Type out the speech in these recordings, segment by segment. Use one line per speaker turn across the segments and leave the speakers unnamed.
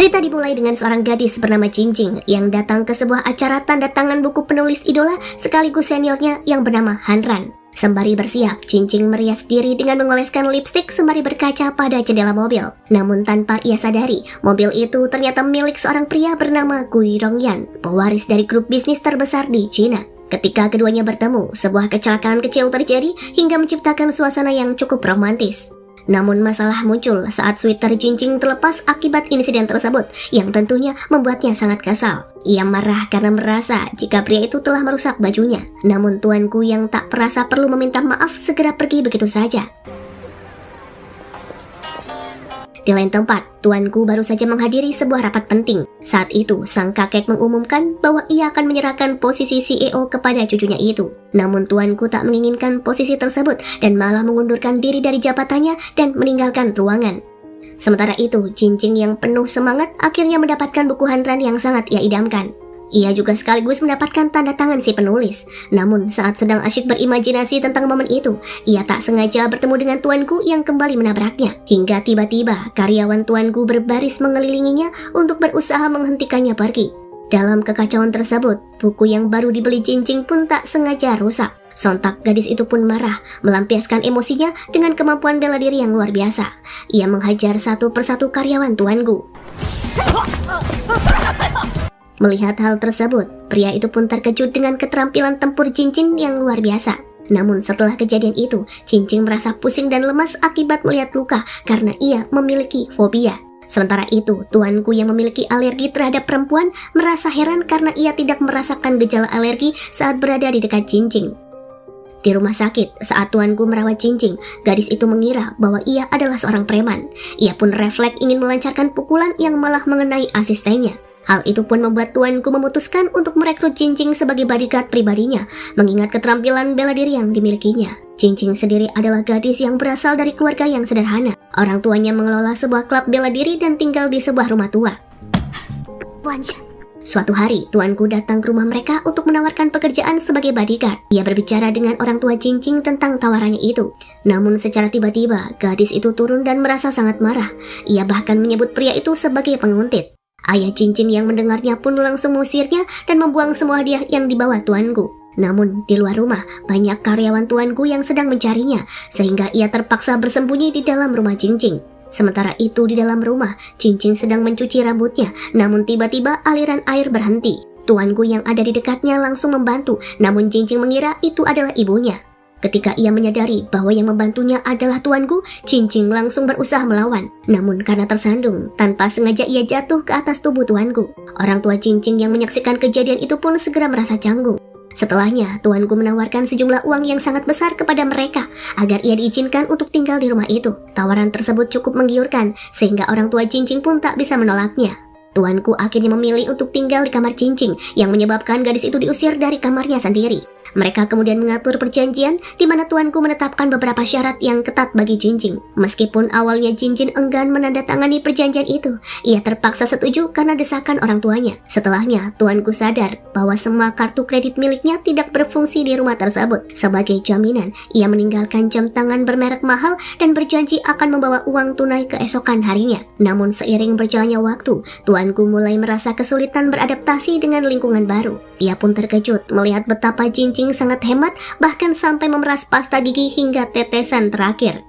Cerita dimulai dengan seorang gadis bernama Jingjing yang datang ke sebuah acara tanda tangan buku penulis idola sekaligus seniornya yang bernama Hanran. Sembari bersiap, Jingjing merias diri dengan mengoleskan lipstik sembari berkaca pada jendela mobil. Namun tanpa ia sadari, mobil itu ternyata milik seorang pria bernama Gui Rongyan, pewaris dari grup bisnis terbesar di China. Ketika keduanya bertemu, sebuah kecelakaan kecil terjadi hingga menciptakan suasana yang cukup romantis. Namun masalah muncul saat sweater Jingjing terlepas akibat insiden tersebut yang tentunya membuatnya sangat kesal. Ia marah karena merasa jika pria itu telah merusak bajunya. Namun tuanku yang tak perasa perlu meminta maaf segera pergi begitu saja. Di lain tempat, tuanku baru saja menghadiri sebuah rapat penting. Saat itu, sang kakek mengumumkan bahwa ia akan menyerahkan posisi CEO kepada cucunya itu. Namun tuanku tak menginginkan posisi tersebut dan malah mengundurkan diri dari jabatannya dan meninggalkan ruangan. Sementara itu, Jingjing yang penuh semangat akhirnya mendapatkan buku Hanran yang sangat ia idamkan. Ia juga sekaligus mendapatkan tanda tangan si penulis. Namun saat sedang asyik berimajinasi tentang momen itu, ia tak sengaja bertemu dengan tuanku yang kembali menabraknya. Hingga tiba-tiba karyawan tuanku berbaris mengelilinginya untuk berusaha menghentikannya pergi. Dalam kekacauan tersebut, buku yang baru dibeli Jingjing pun tak sengaja rusak. Sontak gadis itu pun marah, melampiaskan emosinya dengan kemampuan bela diri yang luar biasa. Ia menghajar satu persatu karyawan tuanku. Melihat hal tersebut, pria itu pun terkejut dengan keterampilan tempur Jingjing yang luar biasa. Namun setelah kejadian itu, Jingjing merasa pusing dan lemas akibat melihat luka karena ia memiliki fobia. Sementara itu, tuanku yang memiliki alergi terhadap perempuan merasa heran karena ia tidak merasakan gejala alergi saat berada di dekat Jingjing. Di rumah sakit, saat tuanku merawat Jingjing, gadis itu mengira bahwa ia adalah seorang preman. Ia pun refleks ingin melancarkan pukulan yang malah mengenai asistennya. Hal itu pun membuat tuanku memutuskan untuk merekrut Jingjing sebagai bodyguard pribadinya, mengingat keterampilan bela diri yang dimilikinya. Jingjing sendiri adalah gadis yang berasal dari keluarga yang sederhana. Orang tuanya mengelola sebuah klub bela diri dan tinggal di sebuah rumah tua. Suatu hari, tuanku datang ke rumah mereka untuk menawarkan pekerjaan sebagai bodyguard. Ia berbicara dengan orang tua Jingjing tentang tawarannya itu. Namun secara tiba-tiba, gadis itu turun dan merasa sangat marah. Ia bahkan menyebut pria itu sebagai penguntit. Ayah Jingjing yang mendengarnya pun langsung mengusirnya dan membuang semua hadiah yang dibawa tuanku. Namun di luar rumah, banyak karyawan tuanku yang sedang mencarinya, sehingga ia terpaksa bersembunyi di dalam rumah Jingjing. Sementara itu di dalam rumah, Jingjing sedang mencuci rambutnya, namun tiba-tiba aliran air berhenti. Tuanku yang ada di dekatnya langsung membantu, namun Jingjing mengira itu adalah ibunya. Ketika ia menyadari bahwa yang membantunya adalah tuanku, Jingjing langsung berusaha melawan. Namun karena tersandung, tanpa sengaja ia jatuh ke atas tubuh tuanku. Orang tua Jingjing yang menyaksikan kejadian itu pun segera merasa canggung. Setelahnya, tuanku menawarkan sejumlah uang yang sangat besar kepada mereka agar ia diizinkan untuk tinggal di rumah itu. Tawaran tersebut cukup menggiurkan, sehingga orang tua Jingjing pun tak bisa menolaknya. Tuanku akhirnya memilih untuk tinggal di kamar Jingjing, yang menyebabkan gadis itu diusir dari kamarnya sendiri. Mereka kemudian mengatur perjanjian di mana tuanku menetapkan beberapa syarat yang ketat bagi Jingjing. Meskipun awalnya Jingjing enggan menandatangani perjanjian itu, ia terpaksa setuju karena desakan orang tuanya. Setelahnya, tuanku sadar bahwa semua kartu kredit miliknya tidak berfungsi di rumah tersebut. Sebagai jaminan, ia meninggalkan jam tangan bermerek mahal dan berjanji akan membawa uang tunai keesokan harinya. Namun seiring berjalannya waktu, tuanku mulai merasa kesulitan beradaptasi dengan lingkungan baru. Ia pun terkejut melihat betapa Jingjing sangat hemat, bahkan sampai memeras pasta gigi hingga tetesan terakhir.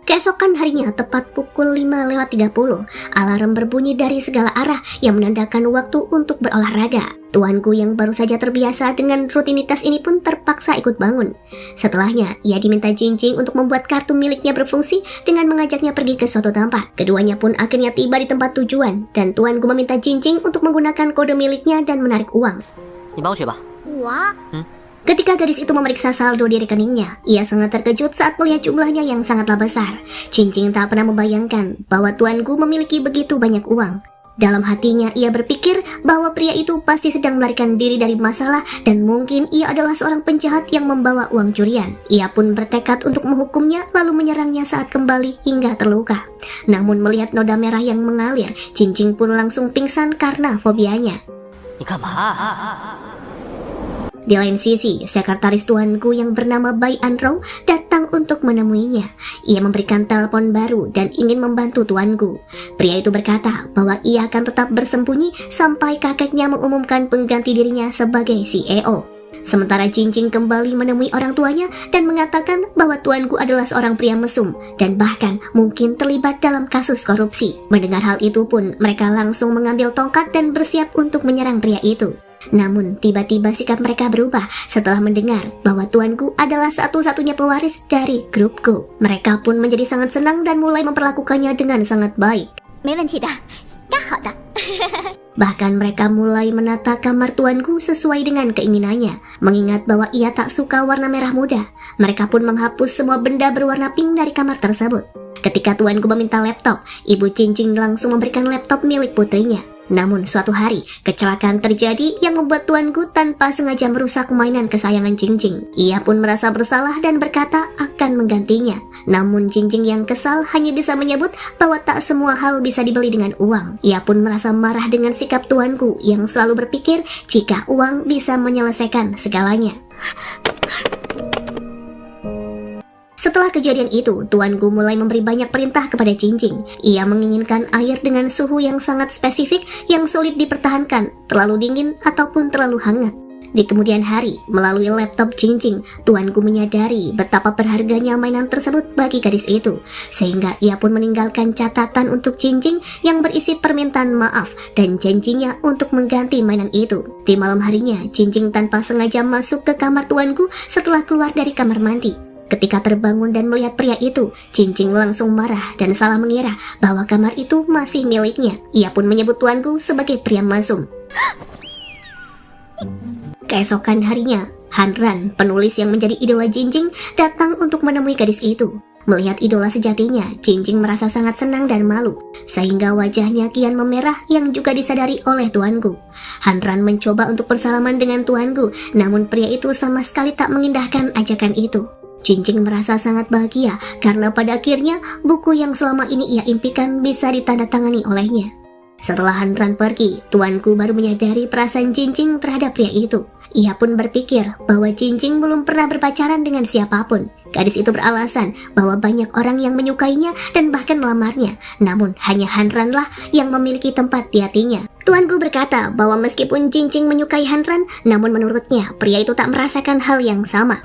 Keesokan harinya, tepat pukul 5:30, alarm berbunyi dari segala arah yang menandakan waktu untuk berolahraga. Tuanku yang baru saja terbiasa dengan rutinitas ini pun terpaksa ikut bangun. Setelahnya, ia diminta Jingjing untuk membuat kartu miliknya berfungsi dengan mengajaknya pergi ke suatu tempat. Keduanya pun akhirnya tiba di tempat tujuan, dan tuanku meminta Jingjing untuk menggunakan kode miliknya dan menarik uang. Ketika gadis itu memeriksa saldo di rekeningnya, ia sangat terkejut saat melihat jumlahnya yang sangatlah besar. Jingjing tak pernah membayangkan bahwa tuanku memiliki begitu banyak uang. Dalam hatinya, ia berpikir bahwa pria itu pasti sedang melarikan diri dari masalah dan mungkin ia adalah seorang penjahat yang membawa uang curian. Ia pun bertekad untuk menghukumnya lalu menyerangnya saat kembali hingga terluka. Namun melihat noda merah yang mengalir, Jingjing pun langsung pingsan karena fobianya. Di lain sisi, sekretaris tuanku yang bernama Bai Anrong datang untuk untuk menemuinya. Ia memberikan telepon baru dan ingin membantu tuanku. Pria itu berkata bahwa ia akan tetap bersembunyi sampai kakeknya mengumumkan pengganti dirinya sebagai CEO. Sementara Jinjing kembali menemui orang tuanya dan mengatakan bahwa tuanku adalah seorang pria mesum dan bahkan mungkin terlibat dalam kasus korupsi. Mendengar hal itu pun mereka langsung mengambil tongkat dan bersiap untuk menyerang pria itu. Namun tiba-tiba sikap mereka berubah setelah mendengar bahwa tuanku adalah satu-satunya pewaris dari grupku. Mereka pun menjadi sangat senang dan mulai memperlakukannya dengan sangat baik. Bahkan mereka mulai menata kamar tuanku sesuai dengan keinginannya. Mengingat bahwa ia tak suka warna merah muda, mereka pun menghapus semua benda berwarna pink dari kamar tersebut. Ketika tuanku meminta laptop, Ibu Jinjing langsung memberikan laptop milik putrinya. Namun suatu hari, kecelakaan terjadi yang membuat tuanku tanpa sengaja merusak mainan kesayangan Jinjing. Ia pun merasa bersalah dan berkata akan menggantinya. Namun Jinjing yang kesal hanya bisa menyebut bahwa tak semua hal bisa dibeli dengan uang. Ia pun merasa marah dengan sikap tuanku yang selalu berpikir jika uang bisa menyelesaikan segalanya. Setelah kejadian itu, tuanku mulai memberi banyak perintah kepada Jinjing. Ia menginginkan air dengan suhu yang sangat spesifik yang sulit dipertahankan, terlalu dingin ataupun terlalu hangat. Di kemudian hari, melalui laptop Jinjing, tuanku menyadari betapa berharganya mainan tersebut bagi gadis itu. Sehingga ia pun meninggalkan catatan untuk Jinjing yang berisi permintaan maaf dan janjinya untuk mengganti mainan itu. Di malam harinya, Jinjing tanpa sengaja masuk ke kamar tuanku setelah keluar dari kamar mandi. Ketika terbangun dan melihat pria itu, Jinjing langsung marah dan salah mengira bahwa kamar itu masih miliknya. Ia pun menyebut tuanku sebagai pria mesum. Keesokan harinya, Hanran, penulis yang menjadi idola Jinjing, datang untuk menemui gadis itu. Melihat idola sejatinya, Jinjing merasa sangat senang dan malu, sehingga wajahnya kian memerah yang juga disadari oleh tuanku. Hanran mencoba untuk bersalaman dengan tuanku, namun pria itu sama sekali tak mengindahkan ajakan itu. Jinjing merasa sangat bahagia karena pada akhirnya buku yang selama ini ia impikan bisa ditandatangani olehnya. Setelah Hanran pergi, tuanku baru menyadari perasaan Jinjing terhadap pria itu. Ia pun berpikir bahwa Jinjing belum pernah berpacaran dengan siapapun. Gadis itu beralasan bahwa banyak orang yang menyukainya dan bahkan melamarnya, namun hanya Hanranlah yang memiliki tempat di hatinya. Tuanku berkata bahwa meskipun Jinjing menyukai Hanran, namun menurutnya pria itu tak merasakan hal yang sama.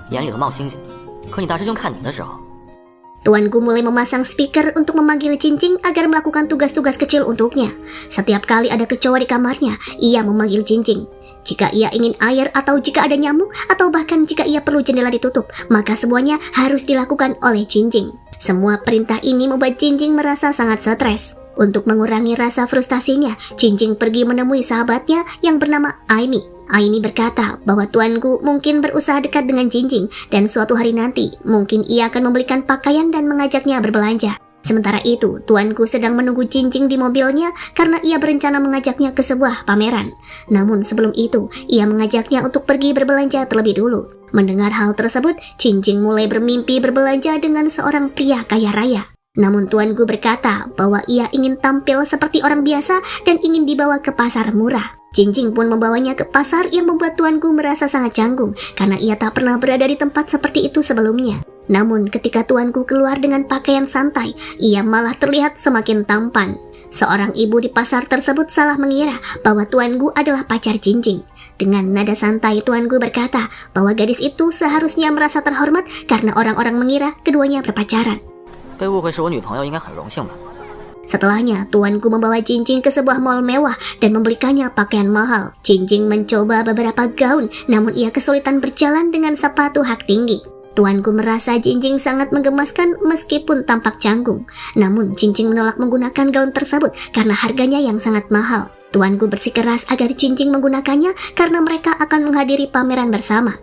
Tuanku mulai memasang speaker untuk memanggil Jinjing agar melakukan tugas-tugas kecil untuknya. Setiap kali ada kecoa di kamarnya, ia memanggil Jinjing. Jika ia ingin air atau jika ada nyamuk atau bahkan jika ia perlu jendela ditutup, maka semuanya harus dilakukan oleh Jinjing. Semua perintah ini membuat Jinjing merasa sangat stres. Untuk mengurangi rasa frustasinya, Jinjing pergi menemui sahabatnya yang bernama Aimi. Aimi berkata bahwa tuanku mungkin berusaha dekat dengan Jinjing dan suatu hari nanti mungkin ia akan membelikan pakaian dan mengajaknya berbelanja. Sementara itu, tuanku sedang menunggu Jinjing di mobilnya karena ia berencana mengajaknya ke sebuah pameran. Namun sebelum itu, ia mengajaknya untuk pergi berbelanja terlebih dulu. Mendengar hal tersebut, Jinjing mulai bermimpi berbelanja dengan seorang pria kaya raya. Namun tuanku berkata bahwa ia ingin tampil seperti orang biasa dan ingin dibawa ke pasar murah. Jinjing pun membawanya ke pasar yang membuat tuanku merasa sangat canggung karena ia tak pernah berada di tempat seperti itu sebelumnya. Namun ketika tuanku keluar dengan pakaian santai, ia malah terlihat semakin tampan. Seorang ibu di pasar tersebut salah mengira bahwa tuanku adalah pacar Jinjing. Dengan nada santai tuanku berkata bahwa gadis itu seharusnya merasa terhormat karena orang-orang mengira keduanya berpacaran. Setelahnya, tuanku membawa Jinjing ke sebuah mall mewah dan membelikannya pakaian mahal. Jinjing mencoba beberapa gaun, namun ia kesulitan berjalan dengan sepatu hak tinggi. Tuanku merasa Jinjing sangat menggemaskan meskipun tampak canggung. Namun Jinjing menolak menggunakan gaun tersebut karena harganya yang sangat mahal. Tuanku bersikeras agar Jinjing menggunakannya karena mereka akan menghadiri pameran bersama.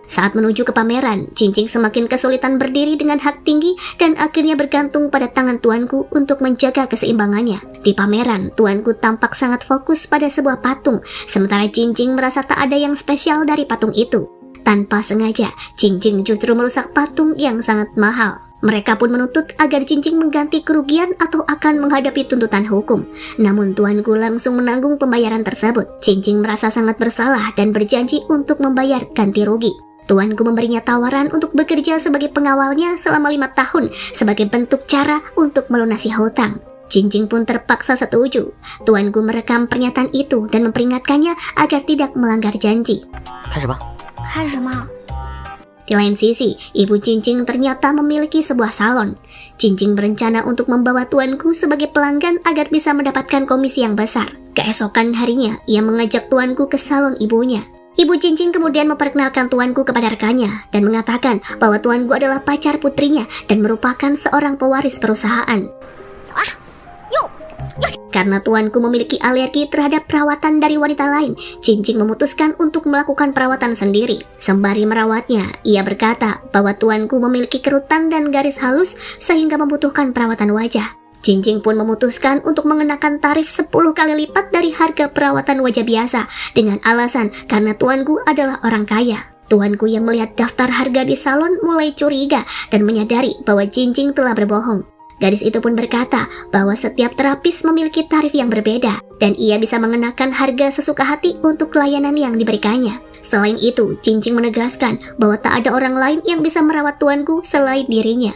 Saat menuju ke pameran, Jinjing semakin kesulitan berdiri dengan hak tinggi dan akhirnya bergantung pada tangan tuanku untuk menjaga keseimbangannya. Di pameran, tuanku tampak sangat fokus pada sebuah patung, sementara Jinjing merasa tak ada yang spesial dari patung itu. Tanpa sengaja, Jinjing justru merusak patung yang sangat mahal. Mereka pun menuntut agar Jinjing mengganti kerugian atau akan menghadapi tuntutan hukum. Namun tuanku langsung menanggung pembayaran tersebut. Jinjing merasa sangat bersalah dan berjanji untuk membayar ganti rugi. Tuanku memberinya tawaran untuk bekerja sebagai pengawalnya selama 5 tahun sebagai bentuk cara untuk melunasi hutang. Jinjing pun terpaksa setuju. Tuanku merekam pernyataan itu dan memperingatkannya agar tidak melanggar janji.
开始吧。
开始吗？
Di lain sisi, Ibu Jinjing ternyata memiliki sebuah salon. Jinjing berencana untuk membawa tuanku sebagai pelanggan agar bisa mendapatkan komisi yang besar. Keesokan harinya, ia mengajak tuanku ke salon ibunya. Ibu Jinjing kemudian memperkenalkan tuanku kepada rekannya dan mengatakan bahwa tuanku adalah pacar putrinya dan merupakan seorang pewaris perusahaan. Karena tuanku memiliki alergi terhadap perawatan dari wanita lain, Jinjing memutuskan untuk melakukan perawatan sendiri. Sembari merawatnya, ia berkata bahwa tuanku memiliki kerutan dan garis halus sehingga membutuhkan perawatan wajah. Jinjing pun memutuskan untuk mengenakan tarif 10 kali lipat dari harga perawatan wajah biasa dengan alasan karena tuanku adalah orang kaya. Tuanku yang melihat daftar harga di salon mulai curiga dan menyadari bahwa Jinjing telah berbohong. Gadis itu pun berkata bahwa setiap terapis memiliki tarif yang berbeda dan ia bisa mengenakan harga sesuka hati untuk layanan yang diberikannya. Selain itu, Jinjing menegaskan bahwa tak ada orang lain yang bisa merawat tuanku selain dirinya.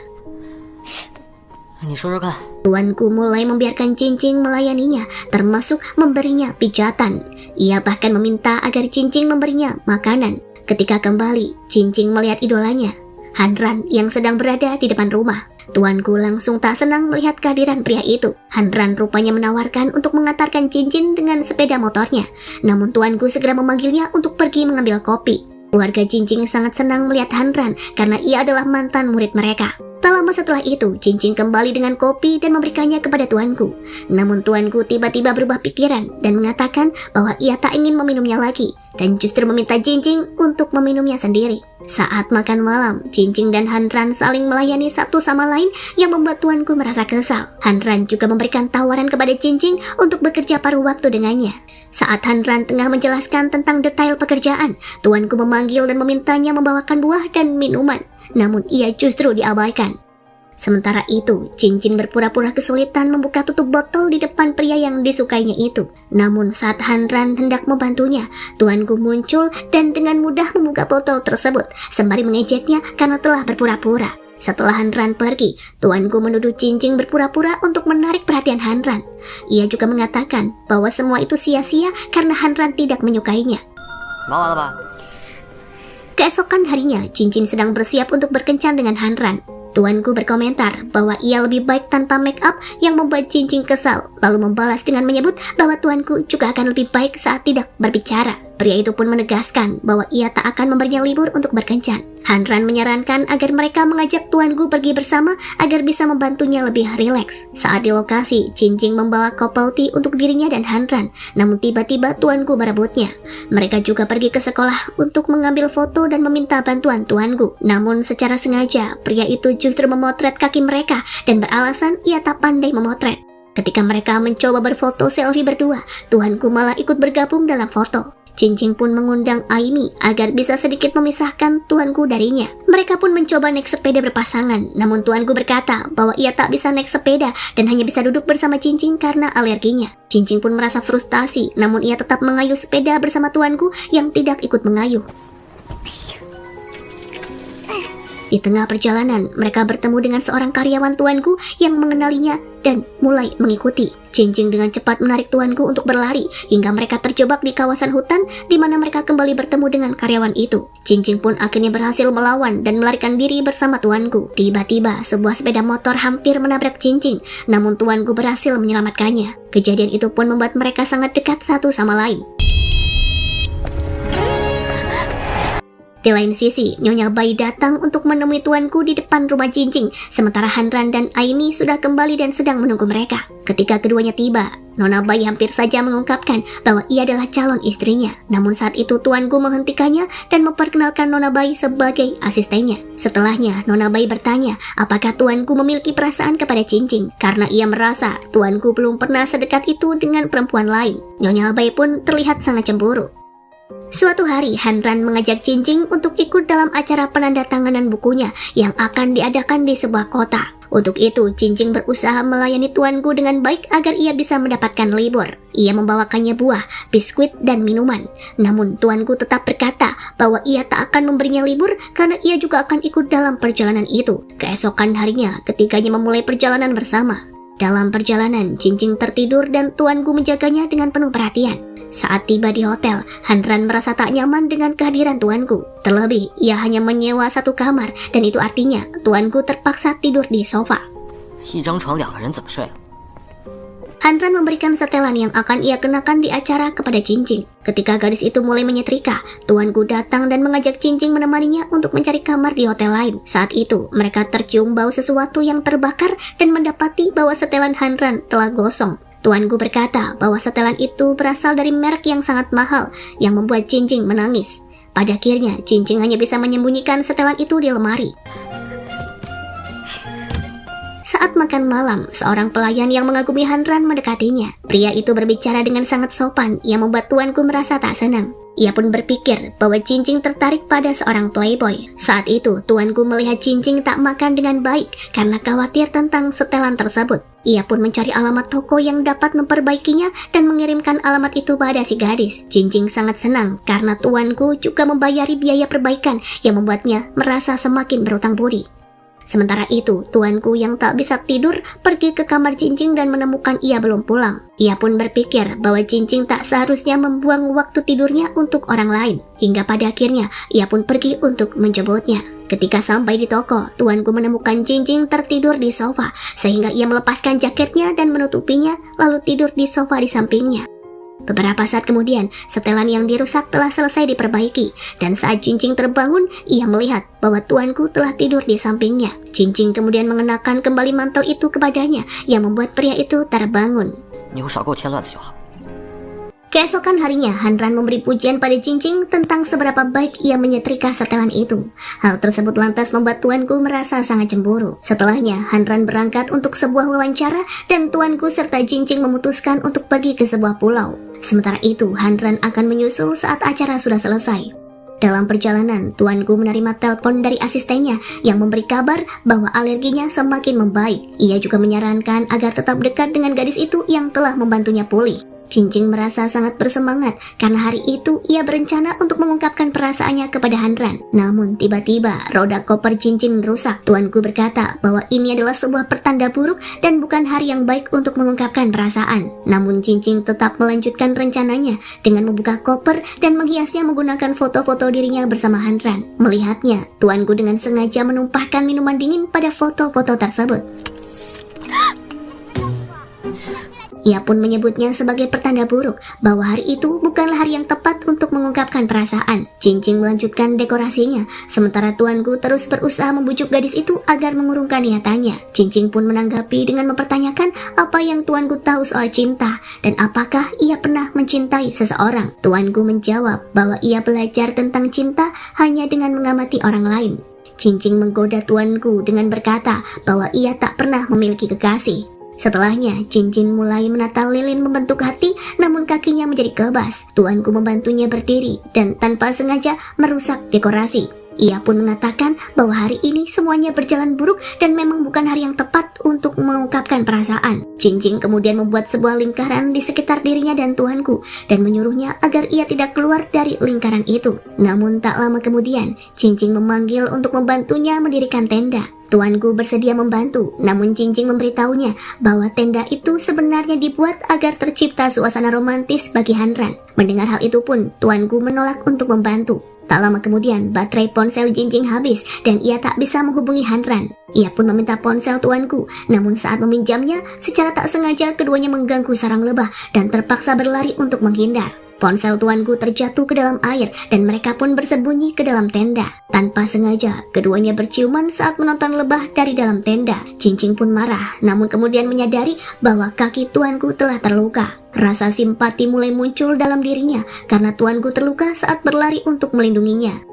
你说说看。
Tuanku mulai membiarkan Jinjing melayaninya, termasuk memberinya pijatan. Ia bahkan meminta agar Jinjing memberinya makanan. Ketika kembali, Jinjing melihat idolanya, Hanran, yang sedang berada di depan rumah. Tuanku langsung tak senang melihat kehadiran pria itu. Hanran rupanya menawarkan untuk mengantarkan Jinjing dengan sepeda motornya. Namun tuanku segera memanggilnya untuk pergi mengambil kopi. Keluarga Jinjing sangat senang melihat Hanran karena ia adalah mantan murid mereka. Tak lama setelah itu, Jinjing kembali dengan kopi dan memberikannya kepada tuanku. Namun tuanku tiba-tiba berubah pikiran dan mengatakan bahwa ia tak ingin meminumnya lagi dan justru meminta Jinjing untuk meminumnya sendiri. Saat makan malam, Jinjing dan Hanran saling melayani satu sama lain yang membuat tuanku merasa kesal. Hanran juga memberikan tawaran kepada Jinjing untuk bekerja paruh waktu dengannya. Saat Hanran tengah menjelaskan tentang detail pekerjaan, tuanku memanggil dan memintanya membawakan buah dan minuman. Namun ia justru diabaikan. Sementara itu, Jinjing berpura-pura kesulitan membuka tutup botol di depan pria yang disukainya itu. Namun saat Hanran hendak membantunya, tuanku muncul dan dengan mudah membuka botol tersebut sembari mengejeknya karena telah berpura-pura. Setelah Hanran pergi, tuanku menuduh Jinjing berpura-pura untuk menarik perhatian Hanran. Ia juga mengatakan bahwa semua itu sia-sia karena Hanran tidak menyukainya.
忙完了吧？
Keesokan harinya, Jinjing sedang bersiap untuk berkencan dengan Hanran. Tuanku berkomentar bahwa ia lebih baik tanpa make up yang membuat Jinjing kesal, lalu membalas dengan menyebut bahwa tuanku juga akan lebih baik saat tidak berbicara. Pria itu pun menegaskan bahwa ia tak akan memberinya libur untuk berkencan. Hanran menyarankan agar mereka mengajak tuanku pergi bersama agar bisa membantunya lebih rileks. Saat di lokasi, Jinjing membawa couple tea untuk dirinya dan Hanran, namun tiba-tiba tuanku merebutnya. Mereka juga pergi ke sekolah untuk mengambil foto dan meminta bantuan tuanku. Namun secara sengaja, pria itu justru memotret kaki mereka dan beralasan ia tak pandai memotret. Ketika mereka mencoba berfoto selfie berdua, tuanku malah ikut bergabung dalam foto. Jinjing pun mengundang Aimi agar bisa sedikit memisahkan tuanku darinya. Mereka pun mencoba naik sepeda berpasangan, namun tuanku berkata bahwa ia tak bisa naik sepeda dan hanya bisa duduk bersama Jinjing karena alerginya. Jinjing pun merasa frustasi, namun ia tetap mengayuh sepeda bersama tuanku yang tidak ikut mengayuh. Di tengah perjalanan, mereka bertemu dengan seorang karyawan tuanku yang mengenalinya dan mulai mengikuti. Jinjing dengan cepat menarik tuanku untuk berlari hingga mereka terjebak di kawasan hutan di mana mereka kembali bertemu dengan karyawan itu. Jinjing pun akhirnya berhasil melawan dan melarikan diri bersama tuanku. Tiba-tiba sebuah sepeda motor hampir menabrak Jinjing, namun tuanku berhasil menyelamatkannya. Kejadian itu pun membuat mereka sangat dekat satu sama lain. Di lain sisi, Nyonya Bai datang untuk menemui tuanku di depan rumah Jinjing, sementara Hanran dan Aimi sudah kembali dan sedang menunggu mereka. Ketika keduanya tiba, Nona Bai hampir saja mengungkapkan bahwa ia adalah calon istrinya. Namun saat itu tuanku menghentikannya dan memperkenalkan Nona Bai sebagai asistennya. Setelahnya, Nona Bai bertanya apakah tuanku memiliki perasaan kepada Jinjing, karena ia merasa tuanku belum pernah sedekat itu dengan perempuan lain. Nyonya Bai pun terlihat sangat cemburu. Suatu hari, Hanran mengajak Jinjing untuk ikut dalam acara penandatanganan bukunya yang akan diadakan di sebuah kota. Untuk itu, Cincing berusaha melayani tuanku dengan baik agar ia bisa mendapatkan libur. Ia membawakannya buah, biskuit, dan minuman. Namun tuanku tetap berkata bahwa ia tak akan memberinya libur karena ia juga akan ikut dalam perjalanan itu. Keesokan harinya, ketiganya memulai perjalanan bersama. Dalam perjalanan, Cincing tertidur dan tuanku menjaganya dengan penuh perhatian. Saat tiba di hotel, Hanran merasa tak nyaman dengan kehadiran tuanku. Terlebih, ia hanya menyewa satu kamar dan itu artinya tuanku terpaksa tidur di sofa.
一张床2个人怎么睡？
Hanran memberikan setelan yang akan ia kenakan di acara kepada Cincing. Ketika gadis itu mulai menyetrika, tuanku datang dan mengajak Cincing menemaninya untuk mencari kamar di hotel lain. Saat itu, mereka tercium bau sesuatu yang terbakar dan mendapati bahwa setelan Hanran telah gosong. Tuanku berkata bahwa setelan itu berasal dari merek yang sangat mahal yang membuat Cincing menangis. Pada akhirnya, Cincing hanya bisa menyembunyikan setelan itu di lemari. Saat makan malam, seorang pelayan yang mengagumi Hanran mendekatinya. Pria itu berbicara dengan sangat sopan yang membuat tuanku merasa tak senang. Ia pun berpikir bahwa Cincing tertarik pada seorang playboy. Saat itu, tuanku melihat Cincing tak makan dengan baik karena khawatir tentang setelan tersebut. Ia pun mencari alamat toko yang dapat memperbaikinya dan mengirimkan alamat itu pada si gadis. Cincing sangat senang karena tuanku juga membayari biaya perbaikan yang membuatnya merasa semakin berutang budi. Sementara itu, tuanku yang tak bisa tidur pergi ke kamar Cincing dan menemukan ia belum pulang. Ia pun berpikir bahwa Cincing tak seharusnya membuang waktu tidurnya untuk orang lain. Hingga pada akhirnya, ia pun pergi untuk menjemputnya. Ketika sampai di toko, tuanku menemukan Cincing tertidur di sofa, sehingga ia melepaskan jaketnya dan menutupinya, lalu tidur di sofa di sampingnya. Beberapa saat kemudian, setelan yang dirusak telah selesai diperbaiki, dan saat Cincing terbangun, ia melihat bahwa tuanku telah tidur di sampingnya. Cincing kemudian mengenakan kembali mantel itu kepadanya, yang membuat pria itu terbangun.
你以后少给我添乱子就好。
Keesokan harinya, Hanran memberi pujian pada Cincing tentang seberapa baik ia menyetrika setelan itu. Hal tersebut lantas membuat tuanku merasa sangat cemburu. Setelahnya, Hanran berangkat untuk sebuah wawancara dan tuanku serta Cincing memutuskan untuk pergi ke sebuah pulau. Sementara itu, Hanran akan menyusul saat acara sudah selesai. Dalam perjalanan, tuanku menerima telepon dari asistennya yang memberi kabar bahwa alerginya semakin membaik. Ia juga menyarankan agar tetap dekat dengan gadis itu yang telah membantunya pulih. Cincing merasa sangat bersemangat karena hari itu ia berencana untuk mengungkapkan perasaannya kepada Hanran. Namun tiba-tiba roda koper Cincing rusak. Tuanku berkata bahwa ini adalah sebuah pertanda buruk dan bukan hari yang baik untuk mengungkapkan perasaan. Namun Cincing tetap melanjutkan rencananya dengan membuka koper dan menghiasnya menggunakan foto-foto dirinya bersama Hanran. Melihatnya, tuanku dengan sengaja menumpahkan minuman dingin pada foto-foto tersebut. Ia pun menyebutnya sebagai pertanda buruk bahwa hari itu bukanlah hari yang tepat untuk mengungkapkan perasaan. Cincing melanjutkan dekorasinya, sementara tuanku terus berusaha membujuk gadis itu agar mengurungkan niatannya. Cincing pun menanggapi dengan mempertanyakan apa yang tuanku tahu soal cinta dan apakah ia pernah mencintai seseorang. Tuanku menjawab bahwa ia belajar tentang cinta hanya dengan mengamati orang lain. Cincing menggoda tuanku dengan berkata bahwa ia tak pernah memiliki kekasih. Setelahnya, Cincin mulai menata lilin membentuk hati, namun kakinya menjadi kebas. Tuanku membantunya berdiri dan tanpa sengaja merusak dekorasi. Ia pun mengatakan bahwa hari ini semuanya berjalan buruk dan memang bukan hari yang tepat untuk mengungkapkan perasaan. Cincin kemudian membuat sebuah lingkaran di sekitar dirinya dan tuanku dan menyuruhnya agar ia tidak keluar dari lingkaran itu. Namun tak lama kemudian, Cincin memanggil untuk membantunya mendirikan tenda. Tuanku bersedia membantu, namun Cincing memberitahunya bahwa tenda itu sebenarnya dibuat agar tercipta suasana romantis bagi Hanran. Mendengar hal itu pun, tuanku menolak untuk membantu. Tak lama kemudian, baterai ponsel Cincing habis dan ia tak bisa menghubungi Hanran. Ia pun meminta ponsel tuanku, namun saat meminjamnya, secara tak sengaja keduanya mengganggu sarang lebah dan terpaksa berlari untuk menghindar. Ponsel tuanku terjatuh ke dalam air dan mereka pun bersembunyi ke dalam tenda. Tanpa sengaja, keduanya berciuman saat menonton lebah dari dalam tenda. Cincing pun marah, namun kemudian menyadari bahwa kaki tuanku telah terluka. Rasa simpati mulai muncul dalam dirinya karena tuanku terluka saat berlari untuk melindunginya.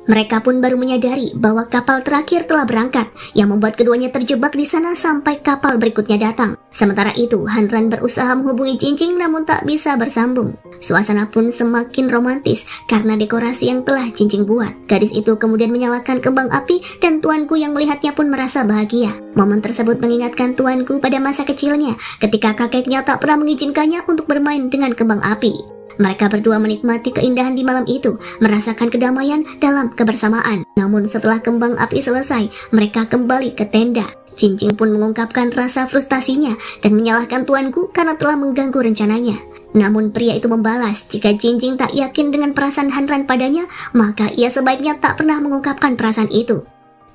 Mereka pun baru menyadari bahwa kapal terakhir telah berangkat, yang membuat keduanya terjebak di sana sampai kapal berikutnya datang. Sementara itu, Hanran berusaha menghubungi Jingjing namun tak bisa bersambung. Suasana pun semakin romantis karena dekorasi yang telah Jingjing buat. Gadis itu kemudian menyalakan kembang api dan tuanku yang melihatnya pun merasa bahagia. Momen tersebut mengingatkan tuanku pada masa kecilnya ketika kakeknya tak pernah mengizinkannya untuk bermain dengan kembang api. Mereka berdua menikmati keindahan di malam itu, merasakan kedamaian dalam kebersamaan. Namun setelah kembang api selesai, mereka kembali ke tenda. Jingjing pun mengungkapkan rasa frustasinya dan menyalahkan tuanku karena telah mengganggu rencananya. Namun pria itu membalas, jika Jingjing tak yakin dengan perasaan Hanran padanya, maka ia sebaiknya tak pernah mengungkapkan perasaan itu.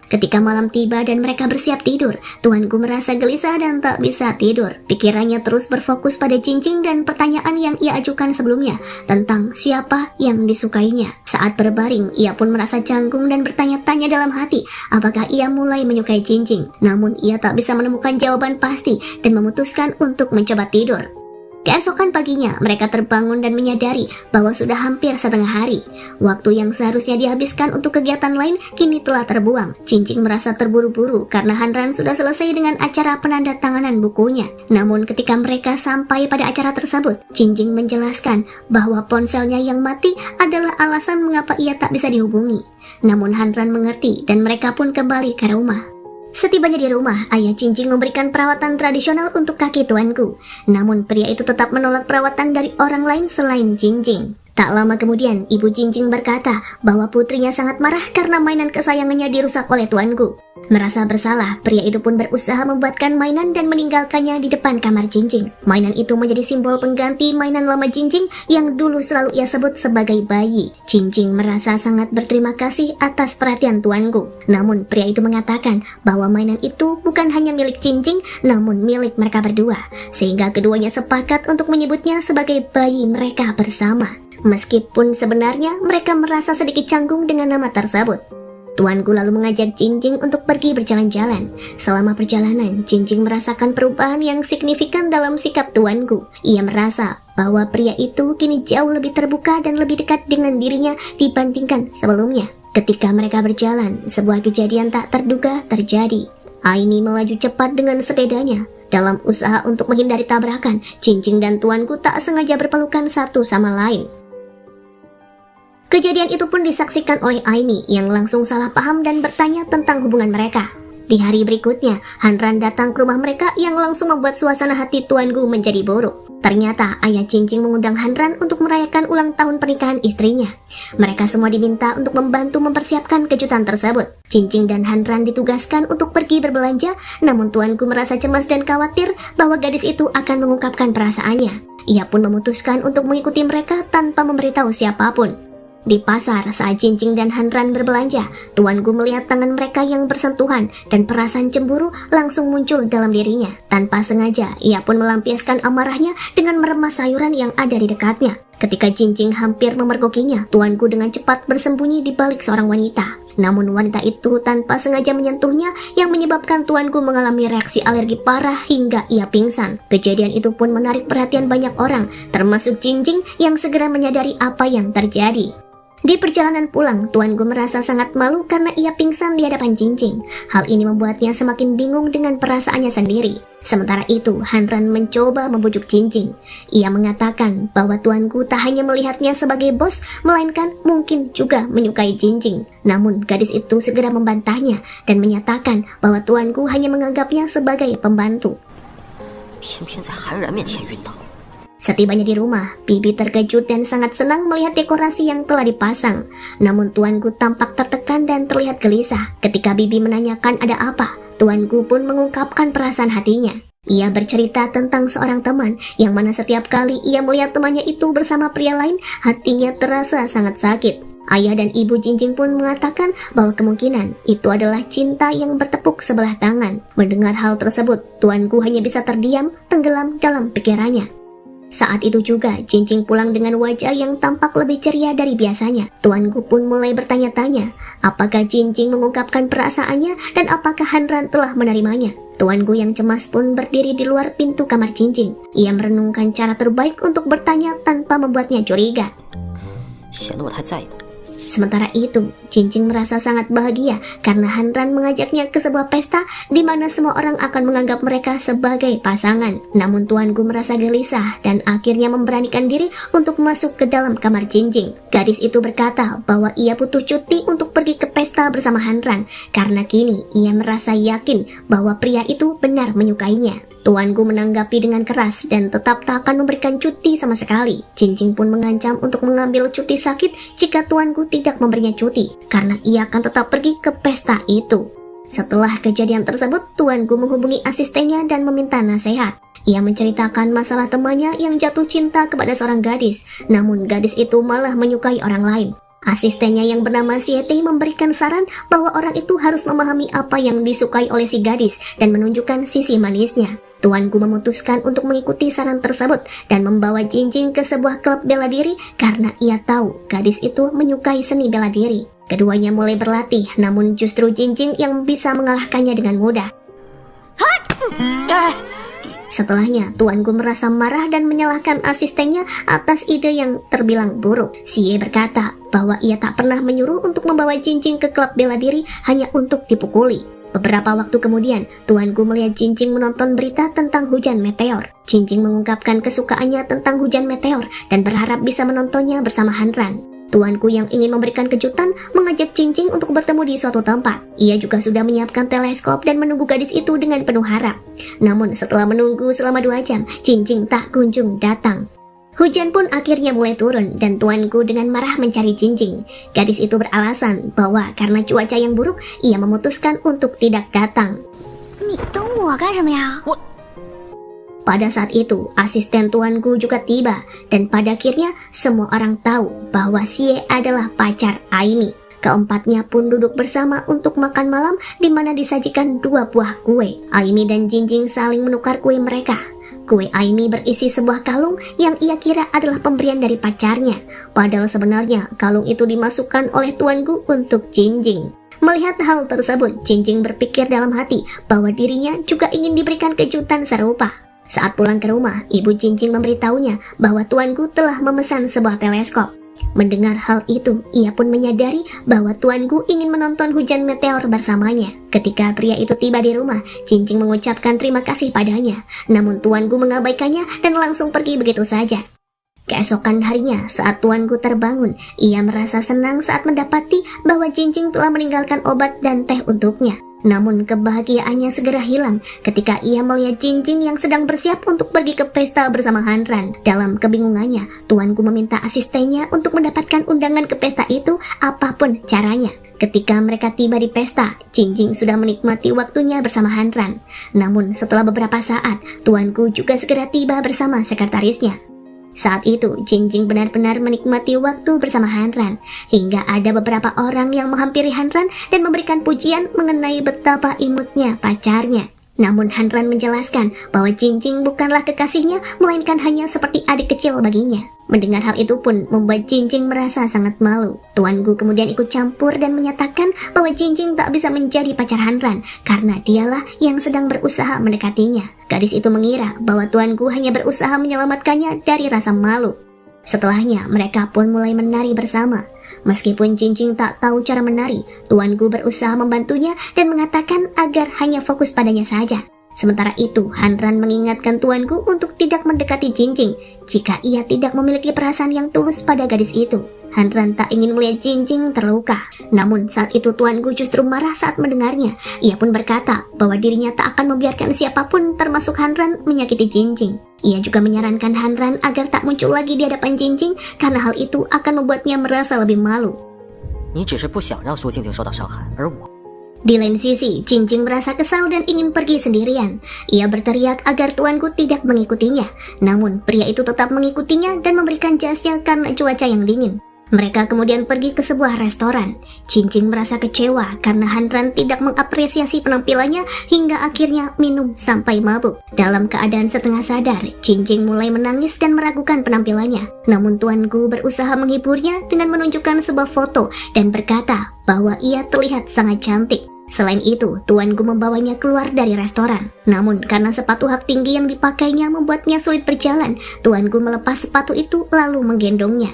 Ketika malam tiba dan mereka bersiap tidur, tuanku merasa gelisah dan tak bisa tidur. Pikirannya terus berfokus pada Jingjing dan pertanyaan yang ia ajukan sebelumnya tentang siapa yang disukainya. Saat berbaring, ia pun merasa canggung dan bertanya-tanya dalam hati apakah ia mulai menyukai Jingjing. Namun ia tak bisa menemukan jawaban pasti dan memutuskan untuk mencoba tidur. Keesokan paginya, mereka terbangun dan menyadari bahwa sudah hampir setengah hari. Waktu yang seharusnya dihabiskan untuk kegiatan lain kini telah terbuang. Jingjing merasa terburu-buru karena Hanran sudah selesai dengan acara penandatanganan bukunya. Namun ketika mereka sampai pada acara tersebut, Jingjing menjelaskan bahwa ponselnya yang mati adalah alasan mengapa ia tak bisa dihubungi. Namun Hanran mengerti dan mereka pun kembali ke rumah. Setibanya di rumah, ayah Jingjing memberikan perawatan tradisional untuk kaki tuanku. Namun pria itu tetap menolak perawatan dari orang lain selain Jingjing. Tak lama kemudian, ibu Jingjing berkata bahwa putrinya sangat marah karena mainan kesayangannya dirusak oleh tuanku. Merasa bersalah, pria itu pun berusaha membuatkan mainan dan meninggalkannya di depan kamar Jingjing. Mainan itu menjadi simbol pengganti mainan lama Jingjing yang dulu selalu ia sebut sebagai bayi. Jingjing merasa sangat berterima kasih atas perhatian tuanku. Namun pria itu mengatakan bahwa mainan itu bukan hanya milik Jingjing, namun milik mereka berdua. Sehingga keduanya sepakat untuk menyebutnya sebagai bayi mereka bersama. Meskipun sebenarnya mereka merasa sedikit canggung dengan nama tersebut. Tuanku lalu mengajak Jingjing untuk pergi berjalan-jalan. Selama perjalanan, Jingjing merasakan perubahan yang signifikan dalam sikap tuanku. Ia merasa bahwa pria itu kini jauh lebih terbuka dan lebih dekat dengan dirinya dibandingkan sebelumnya. Ketika mereka berjalan, sebuah kejadian tak terduga terjadi. Aini melaju cepat dengan sepedanya. Dalam usaha untuk menghindari tabrakan, Jingjing dan tuanku tak sengaja berpelukan satu sama lain. Kejadian itu pun disaksikan oleh Aini yang langsung salah paham dan bertanya tentang hubungan mereka. Di hari berikutnya, Hanran datang ke rumah mereka yang langsung membuat suasana hati tuanku menjadi buruk. Ternyata ayah Jingjing mengundang Hanran untuk merayakan ulang tahun pernikahan istrinya. Mereka semua diminta untuk membantu mempersiapkan kejutan tersebut. Jingjing dan Hanran ditugaskan untuk pergi berbelanja, namun tuanku merasa cemas dan khawatir bahwa gadis itu akan mengungkapkan perasaannya. Ia pun memutuskan untuk mengikuti mereka tanpa memberitahu siapapun. Di pasar, saat Jingjing dan Hanran berbelanja, tuanku melihat tangan mereka yang bersentuhan dan perasaan cemburu langsung muncul dalam dirinya. Tanpa sengaja, ia pun melampiaskan amarahnya dengan meremas sayuran yang ada di dekatnya. Ketika Jingjing hampir memergokinya, tuanku dengan cepat bersembunyi di balik seorang wanita. Namun wanita itu tanpa sengaja menyentuhnya yang menyebabkan tuanku mengalami reaksi alergi parah hingga ia pingsan. Kejadian itu pun menarik perhatian banyak orang, termasuk Jingjing yang segera menyadari apa yang terjadi. Di perjalanan pulang, tuanku merasa sangat malu karena ia pingsan di hadapan Jingjing. Hal ini membuatnya semakin bingung dengan perasaannya sendiri. Sementara itu, Hanran mencoba membujuk Jingjing. Ia mengatakan bahwa tuanku tak hanya melihatnya sebagai bos, melainkan mungkin juga menyukai Jingjing. Namun, gadis itu segera membantahnya dan menyatakan bahwa tuanku hanya menganggapnya sebagai pembantu.
偏偏在韩然面前晕倒。
Setibanya di rumah, Bibi terkejut dan sangat senang melihat dekorasi yang telah dipasang. Namun tuanku tampak tertekan dan terlihat gelisah. Ketika Bibi menanyakan ada apa, tuanku pun mengungkapkan perasaan hatinya. Ia bercerita tentang seorang teman yang mana setiap kali ia melihat temannya itu bersama pria lain, hatinya terasa sangat sakit. Ayah dan ibu Jingjing pun mengatakan bahwa kemungkinan itu adalah cinta yang bertepuk sebelah tangan. Mendengar hal tersebut, tuanku hanya bisa terdiam, tenggelam dalam pikirannya. Saat itu juga, Jingjing pulang dengan wajah yang tampak lebih ceria dari biasanya. Tuanku pun mulai bertanya-tanya, apakah Jingjing mengungkapkan perasaannya dan apakah Hanran telah menerimanya. Tuanku yang cemas pun berdiri di luar pintu kamar Jingjing. Ia merenungkan cara terbaik untuk bertanya tanpa membuatnya curiga.
显得我太在意了。
Sementara itu, Jinjing merasa sangat bahagia karena Hanran mengajaknya ke sebuah pesta di mana semua orang akan menganggap mereka sebagai pasangan. Namun Tuan Gu merasa gelisah dan akhirnya memberanikan diri untuk masuk ke dalam kamar Jinjing. Gadis itu berkata bahwa ia butuh cuti untuk pergi ke pesta bersama Hanran karena kini ia merasa yakin bahwa pria itu benar menyukainya. Tuan Gu menanggapi dengan keras dan tetap tak akan memberikan cuti sama sekali. Jinjing pun mengancam untuk mengambil cuti sakit jika Tuan Gu tidak memberinya cuti, karena ia akan tetap pergi ke pesta itu. Setelah kejadian tersebut, Tuan Gu menghubungi asistennya dan meminta nasihat. Ia menceritakan masalah temannya yang jatuh cinta kepada seorang gadis, namun gadis itu malah menyukai orang lain. Asistennya yang bernama Siete memberikan saran bahwa orang itu harus memahami apa yang disukai oleh si gadis dan menunjukkan sisi manisnya. Tuan Gu memutuskan untuk mengikuti saran tersebut dan membawa Jinjing ke sebuah klub bela diri karena ia tahu gadis itu menyukai seni bela diri. Keduanya mulai berlatih, namun justru Jinjing yang bisa mengalahkannya dengan mudah. Setelahnya, Tuan Gu merasa marah dan menyalahkan asistennya atas ide yang terbilang buruk. Xie berkata bahwa ia tak pernah menyuruh untuk membawa Jinjing ke klub bela diri hanya untuk dipukuli. Beberapa waktu kemudian, Tuan Gu melihat Jinjing menonton berita tentang hujan meteor. Jinjing mengungkapkan kesukaannya tentang hujan meteor dan berharap bisa menontonnya bersama Hanran. Tuan Gu yang ingin memberikan kejutan mengajak Jinjing untuk bertemu di suatu tempat. Ia juga sudah menyiapkan teleskop dan menunggu gadis itu dengan penuh harap. Namun setelah menunggu selama 2 jam, Jinjing tak kunjung datang. Hujan pun akhirnya mulai turun dan Tuan Gu dengan marah mencari Jinjing. Gadis itu beralasan bahwa karena cuaca yang buruk, ia memutuskan untuk tidak datang. Pada saat itu, asisten Tuan Gu juga tiba dan pada akhirnya semua orang tahu bahwa Xie adalah pacar Aimi. Keempatnya pun duduk bersama untuk makan malam di mana disajikan 2 buah kue. Aimi dan Jinjing saling menukar kue mereka. Kue Aimi berisi sebuah kalung yang ia kira adalah pemberian dari pacarnya. Padahal sebenarnya kalung itu dimasukkan oleh Tuan Gu untuk Jinjing. Melihat hal tersebut, Jinjing berpikir dalam hati bahwa dirinya juga ingin diberikan kejutan serupa. Saat pulang ke rumah, ibu Jinjing memberitahunya bahwa Tuan Gu telah memesan sebuah teleskop. Mendengar hal itu, ia pun menyadari bahwa Tuan Gu ingin menonton hujan meteor bersamanya. Ketika pria itu tiba di rumah, Jinjing mengucapkan terima kasih padanya. Namun Tuan Gu mengabaikannya dan langsung pergi begitu saja. Keesokan harinya, saat Tuan Gu terbangun, ia merasa senang saat mendapati bahwa Jinjing telah meninggalkan obat dan teh untuknya. Namun kebahagiaannya segera hilang ketika ia melihat Jinjing yang sedang bersiap untuk pergi ke pesta bersama Hanran. Dalam kebingungannya, Tuan Gu meminta asistennya untuk mendapatkan undangan ke pesta itu apapun caranya. Ketika mereka tiba di pesta, Jinjing sudah menikmati waktunya bersama Hanran. Namun setelah beberapa saat, Tuan Gu juga segera tiba bersama sekretarisnya. Saat itu, Jinjing benar-benar menikmati waktu bersama Hanran, hingga ada beberapa orang yang menghampiri Hanran dan memberikan pujian mengenai betapa imutnya pacarnya. Namun Hanran menjelaskan bahwa Jinjing bukanlah kekasihnya, melainkan hanya seperti adik kecil baginya. Mendengar hal itu pun membuat Jinjing merasa sangat malu. Tuan Gu kemudian ikut campur dan menyatakan bahwa Jinjing tak bisa menjadi pacar Hanran karena dialah yang sedang berusaha mendekatinya. Gadis itu mengira bahwa Tuan Gu hanya berusaha menyelamatkannya dari rasa malu. Setelahnya, mereka pun mulai menari bersama. Meskipun Jinjing tak tahu cara menari, Tuan Gu berusaha membantunya dan mengatakan agar hanya fokus padanya saja. Sementara itu, Hanran mengingatkan Tuan Gu untuk tidak mendekati Jinjing jika ia tidak memiliki perasaan yang tulus pada gadis itu. Hanran tak ingin melihat Jinjing terluka. Namun saat itu Tuan Gu justru marah saat mendengarnya. Ia pun berkata bahwa dirinya tak akan membiarkan siapapun termasuk Hanran menyakiti Jinjing. Ia juga menyarankan Hanran agar tak muncul lagi di hadapan Jinjing karena hal itu akan membuatnya merasa lebih malu.
你只是不想让苏静静受到伤害，而我
Di lain sisi, Jinjing merasa kesal dan ingin pergi sendirian. Ia berteriak agar Tuan Gu tidak mengikutinya. Namun, pria itu tetap mengikutinya dan memberikan jasnya karena cuaca yang dingin. Mereka kemudian pergi ke sebuah restoran. Jinjing merasa kecewa karena Hanran tidak mengapresiasi penampilannya hingga akhirnya minum sampai mabuk. Dalam keadaan setengah sadar, Jinjing mulai menangis dan meragukan penampilannya. Namun Tuan Gu berusaha menghiburnya dengan menunjukkan sebuah foto dan berkata bahwa ia terlihat sangat cantik. Selain itu, Tuan Gu membawanya keluar dari restoran. Namun karena sepatu hak tinggi yang dipakainya membuatnya sulit berjalan, Tuan Gu melepas sepatu itu lalu menggendongnya.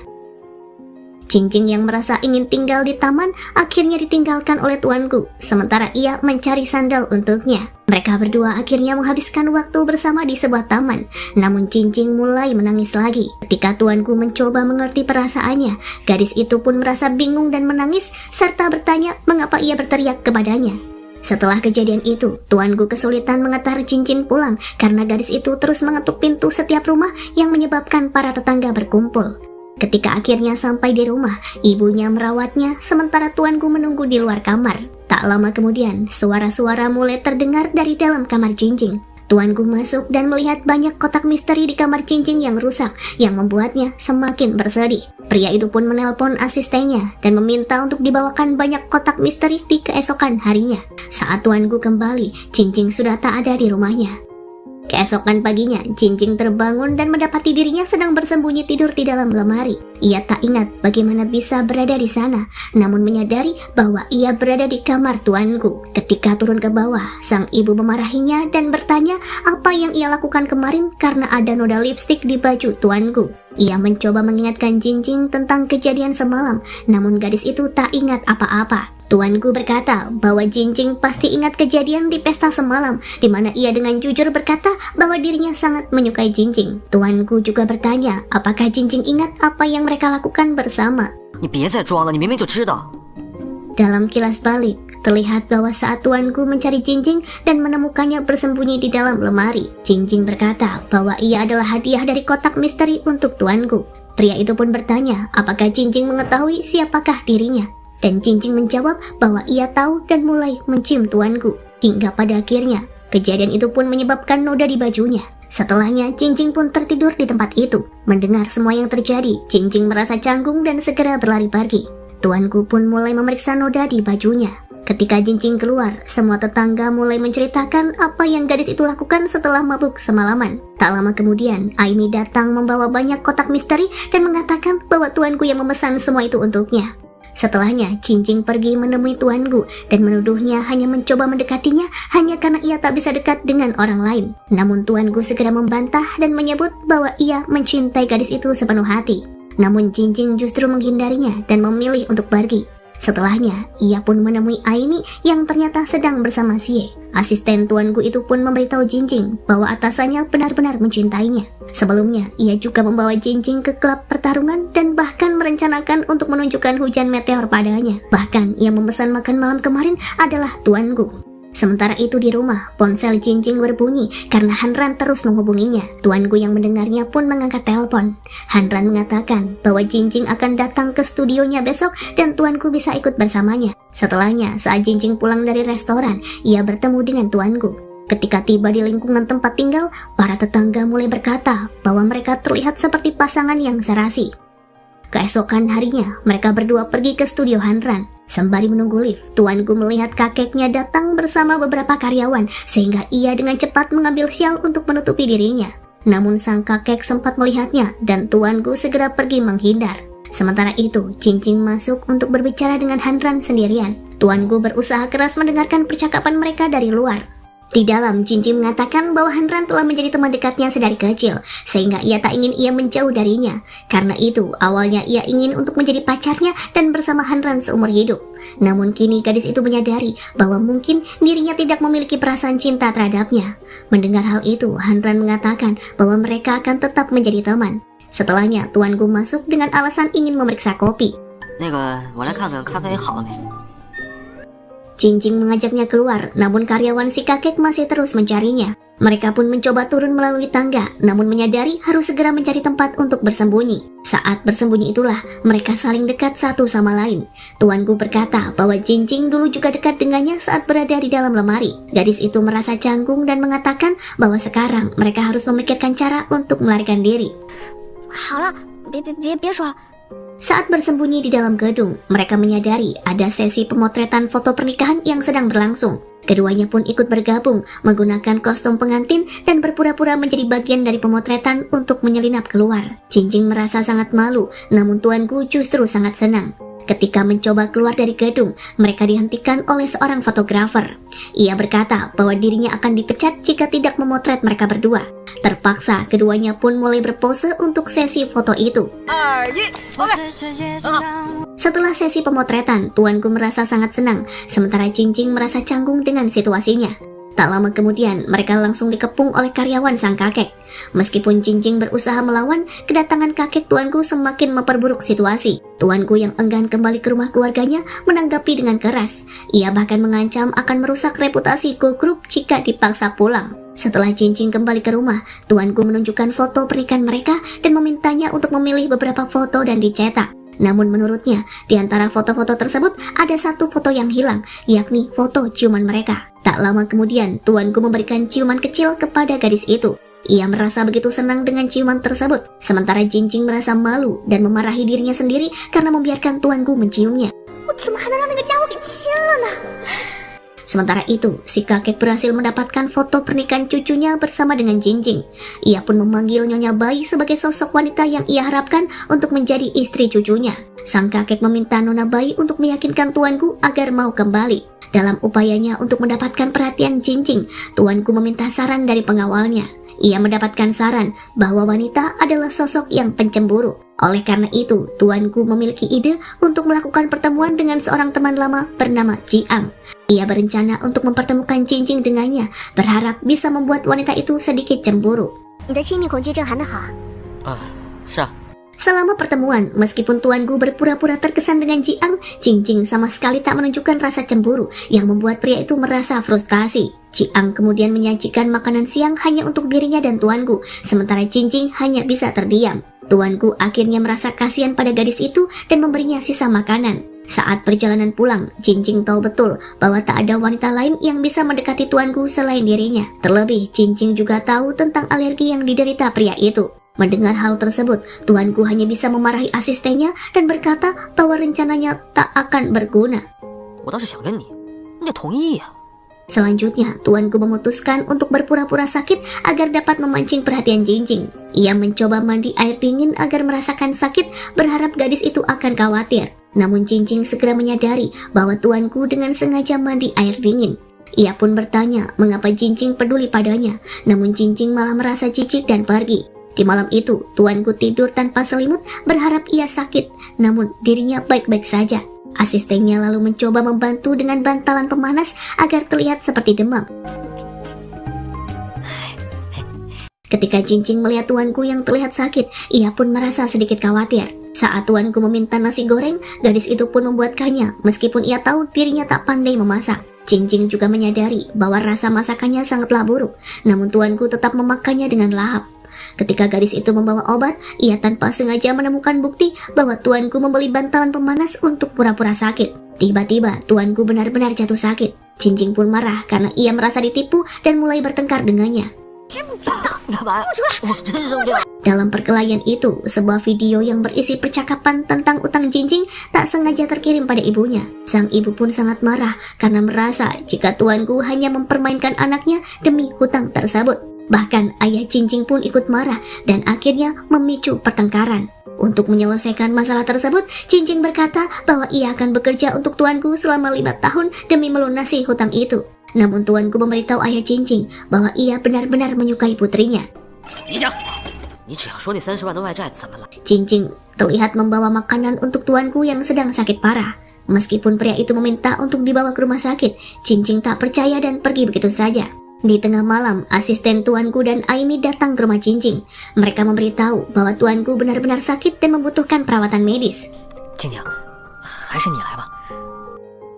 Jingjing yang merasa ingin tinggal di taman akhirnya ditinggalkan oleh tuanku, sementara ia mencari sandal untuknya. Mereka berdua akhirnya menghabiskan waktu bersama di sebuah taman, namun Jingjing mulai menangis lagi. Ketika tuanku mencoba mengerti perasaannya, gadis itu pun merasa bingung dan menangis, serta bertanya mengapa ia berteriak kepadanya. Setelah kejadian itu, tuanku kesulitan mengantar Jingjing pulang karena gadis itu terus mengetuk pintu setiap rumah yang menyebabkan para tetangga berkumpul. Ketika akhirnya sampai di rumah, ibunya merawatnya sementara tuanku menunggu di luar kamar. Tak lama kemudian, suara-suara mulai terdengar dari dalam kamar Jingjing. Tuanku masuk dan melihat banyak kotak misteri di kamar Jingjing yang rusak, yang membuatnya semakin bersedih. Pria itu pun menelpon asistennya dan meminta untuk dibawakan banyak kotak misteri di keesokan harinya. Saat tuanku kembali, Jingjing sudah tak ada di rumahnya. Keesokan paginya, Jingjing terbangun dan mendapati dirinya sedang bersembunyi tidur di dalam lemari. Ia tak ingat bagaimana bisa berada di sana, namun menyadari bahwa ia berada di kamar tuanku. Ketika turun ke bawah, sang ibu memarahinya dan bertanya apa yang ia lakukan kemarin karena ada noda lipstik di baju tuanku. Ia mencoba mengingatkan Jingjing tentang kejadian semalam, namun gadis itu tak ingat apa-apa. Tuanku berkata bahwa Jingjing pasti ingat kejadian di pesta semalam, di mana ia dengan jujur berkata bahwa dirinya sangat menyukai Jingjing. Tuanku juga bertanya apakah Jingjing ingat apa yang mereka lakukan bersama.
你别再装了，你明明就知道。
Dalam kilas balik, terlihat bahwa saat tuanku mencari Jingjing dan menemukannya bersembunyi di dalam lemari, Jingjing berkata bahwa ia adalah hadiah dari kotak misteri untuk tuanku. Pria itu pun bertanya apakah Jingjing mengetahui siapakah dirinya. Dan Jingjing menjawab bahwa ia tahu dan mulai mencium tuanku. Hingga pada akhirnya, kejadian itu pun menyebabkan noda di bajunya. Setelahnya, Jingjing pun tertidur di tempat itu. Mendengar semua yang terjadi, Jingjing merasa canggung dan segera berlari pergi. Tuanku pun mulai memeriksa noda di bajunya. Ketika Jingjing keluar, semua tetangga mulai menceritakan apa yang gadis itu lakukan setelah mabuk semalaman. Tak lama kemudian, Aimi datang membawa banyak kotak misteri dan mengatakan bahwa tuanku yang memesan semua itu untuknya. Setelahnya, Jingjing pergi menemui tuanku dan menuduhnya hanya mencoba mendekatinya hanya karena ia tak bisa dekat dengan orang lain. Namun tuanku segera membantah dan menyebut bahwa ia mencintai gadis itu sepenuh hati. Namun Jingjing justru menghindarinya dan memilih untuk pergi. Setelahnya, ia pun menemui Aimi yang ternyata sedang bersama Xie. Asisten tuanku itu pun memberitahu Jingjing bahwa atasannya benar-benar mencintainya. Sebelumnya, ia juga membawa Jingjing ke klub pertarungan dan bahkan merencanakan untuk menunjukkan hujan meteor padanya. Bahkan, yang memesan makan malam kemarin adalah tuanku. Sementara itu di rumah, ponsel Jingjing berbunyi karena Hanran terus menghubunginya. Tuanku yang mendengarnya pun mengangkat telepon. Hanran mengatakan bahwa Jingjing akan datang ke studionya besok dan tuanku bisa ikut bersamanya. Setelahnya, saat Jingjing pulang dari restoran, ia bertemu dengan tuanku. Ketika tiba di lingkungan tempat tinggal, para tetangga mulai berkata bahwa mereka terlihat seperti pasangan yang serasi. Keesokan harinya, mereka berdua pergi ke studio Hanran. Sembari menunggu lift, tuanku melihat kakeknya datang bersama beberapa karyawan, sehingga ia dengan cepat mengambil syal untuk menutupi dirinya. Namun sang kakek sempat melihatnya, dan tuanku segera pergi menghindar. Sementara itu, Jingjing masuk untuk berbicara dengan Hanran sendirian. Tuanku berusaha keras mendengarkan percakapan mereka dari luar. Di dalam, Jingjing mengatakan bahwa Hanran telah menjadi teman dekatnya sedari kecil, sehingga ia tak ingin ia menjauh darinya. Karena itu, awalnya ia ingin untuk menjadi pacarnya dan bersama Hanran seumur hidup. Namun kini gadis itu menyadari bahwa mungkin dirinya tidak memiliki perasaan cinta terhadapnya. Mendengar hal itu, Hanran mengatakan bahwa mereka akan tetap menjadi teman. Setelahnya, tuanku masuk dengan alasan ingin memeriksa kopi.
那个，我来看看咖啡好了没。
Jingjing mengajaknya keluar, namun karyawan si kakek masih terus mencarinya. Mereka pun mencoba turun melalui tangga, namun menyadari harus segera mencari tempat untuk bersembunyi. Saat bersembunyi itulah, mereka saling dekat satu sama lain. Tuanku berkata bahwa Jingjing dulu juga dekat dengannya saat berada di dalam lemari. Gadis itu merasa canggung dan mengatakan bahwa sekarang mereka harus memikirkan cara untuk melarikan diri.
好了，别说了。
Saat bersembunyi di dalam gedung, mereka menyadari ada sesi pemotretan foto pernikahan yang sedang berlangsung. Keduanya pun ikut bergabung menggunakan kostum pengantin dan berpura-pura menjadi bagian dari pemotretan untuk menyelinap keluar. Jingjing merasa sangat malu, namun tuanku justru sangat senang. Ketika mencoba keluar dari gedung, mereka dihentikan oleh seorang fotografer. Ia berkata bahwa dirinya akan dipecat jika tidak memotret mereka berdua. Terpaksa keduanya pun mulai berpose untuk sesi foto itu. Setelah sesi pemotretan, tuanku merasa sangat senang, sementara Cincing merasa canggung dengan situasinya. Tak lama kemudian, mereka langsung dikepung oleh karyawan sang kakek. Meskipun Cincing berusaha melawan, kedatangan kakek tuanku semakin memperburuk situasi. Tuanku yang enggan kembali ke rumah keluarganya menanggapi dengan keras. Ia bahkan mengancam akan merusak reputasi Go Group jika dipaksa pulang. Setelah Cincing kembali ke rumah, tuanku menunjukkan foto pernikahan mereka dan memintanya untuk memilih beberapa foto dan dicetak. Namun menurutnya, di antara foto-foto tersebut ada satu foto yang hilang, yakni foto ciuman mereka. Tak lama kemudian, tuanku memberikan ciuman kecil kepada gadis itu. Ia merasa begitu senang dengan ciuman tersebut, sementara Cincing merasa malu dan memarahi dirinya sendiri karena membiarkan tuanku menciumnya. Sementara itu, si kakek berhasil mendapatkan foto pernikahan cucunya bersama dengan Cincing. Ia pun memanggil Nyonya Bayi sebagai sosok wanita yang ia harapkan untuk menjadi istri cucunya. Sang kakek meminta Nona Bayi untuk meyakinkan tuanku agar mau kembali. Dalam upayanya untuk mendapatkan perhatian Cincing, tuanku meminta saran dari pengawalnya. Ia mendapatkan saran bahwa wanita adalah sosok yang pencemburu. Oleh karena itu, tuanku memiliki ide untuk melakukan pertemuan dengan seorang teman lama bernama Jiang. Ia berencana untuk mempertemukan Cincing dengannya, berharap bisa membuat wanita itu sedikit cemburu. Selama pertemuan, meskipun tuanku berpura-pura terkesan dengan Jiang, Cincing sama sekali tak menunjukkan rasa cemburu yang membuat pria itu merasa frustasi. Jiang kemudian menyajikan makanan siang hanya untuk dirinya dan tuanku, sementara Cincing hanya bisa terdiam. Tuanku akhirnya merasa kasihan pada gadis itu dan memberinya sisa makanan. Saat perjalanan pulang, Cincing tahu betul bahwa tak ada wanita lain yang bisa mendekati tuanku selain dirinya. Terlebih, Cincing juga tahu tentang alergi yang diderita pria itu. Mendengar hal tersebut, tuanku hanya bisa memarahi asistennya dan berkata bahwa rencananya tak akan berguna. Selanjutnya, tuanku memutuskan untuk berpura-pura sakit agar dapat memancing perhatian Cincing. Ia mencoba mandi air dingin agar merasakan sakit, berharap gadis itu akan khawatir. Namun Cincing segera menyadari bahwa tuanku dengan sengaja mandi air dingin. Ia pun bertanya mengapa Cincing peduli padanya, namun Cincing malah merasa jijik dan pergi. Di malam itu, tuanku tidur tanpa selimut, berharap ia sakit, namun dirinya baik-baik saja. Asistennya lalu mencoba membantu dengan bantalan pemanas agar terlihat seperti demam. Ketika Cincing melihat tuanku yang terlihat sakit, ia pun merasa sedikit khawatir. Saat tuanku meminta nasi goreng, gadis itu pun membuatkannya, meskipun ia tahu dirinya tak pandai memasak. Cincing juga menyadari bahwa rasa masakannya sangatlah buruk, namun tuanku tetap memakannya dengan lahap. Ketika gadis itu membawa obat, ia tanpa sengaja menemukan bukti bahwa tuanku membeli bantalan pemanas untuk pura-pura sakit. Tiba-tiba, tuanku benar-benar jatuh sakit. Cincing pun marah karena ia merasa ditipu dan mulai bertengkar dengannya. Dalam perkelahian itu, sebuah video yang berisi percakapan tentang utang Cincing tak sengaja terkirim pada ibunya. Sang ibu pun sangat marah karena merasa jika tuanku hanya mempermainkan anaknya demi hutang tersebut. Bahkan ayah Cincing pun ikut marah dan akhirnya memicu pertengkaran. Untuk menyelesaikan masalah tersebut, Cincing berkata bahwa ia akan bekerja untuk tuanku selama 5 tahun demi melunasi hutang itu. Namun tuanku memberitahu ayah Cincing bahwa ia benar-benar menyukai putrinya. Cincing terlihat membawa makanan untuk tuanku yang sedang sakit parah. Meskipun pria itu meminta untuk dibawa ke rumah sakit, Cincing tak percaya dan pergi begitu saja. Di tengah malam, asisten tuanku dan Aimi datang ke rumah Cincing. Mereka memberitahu bahwa tuanku benar-benar sakit dan membutuhkan perawatan medis.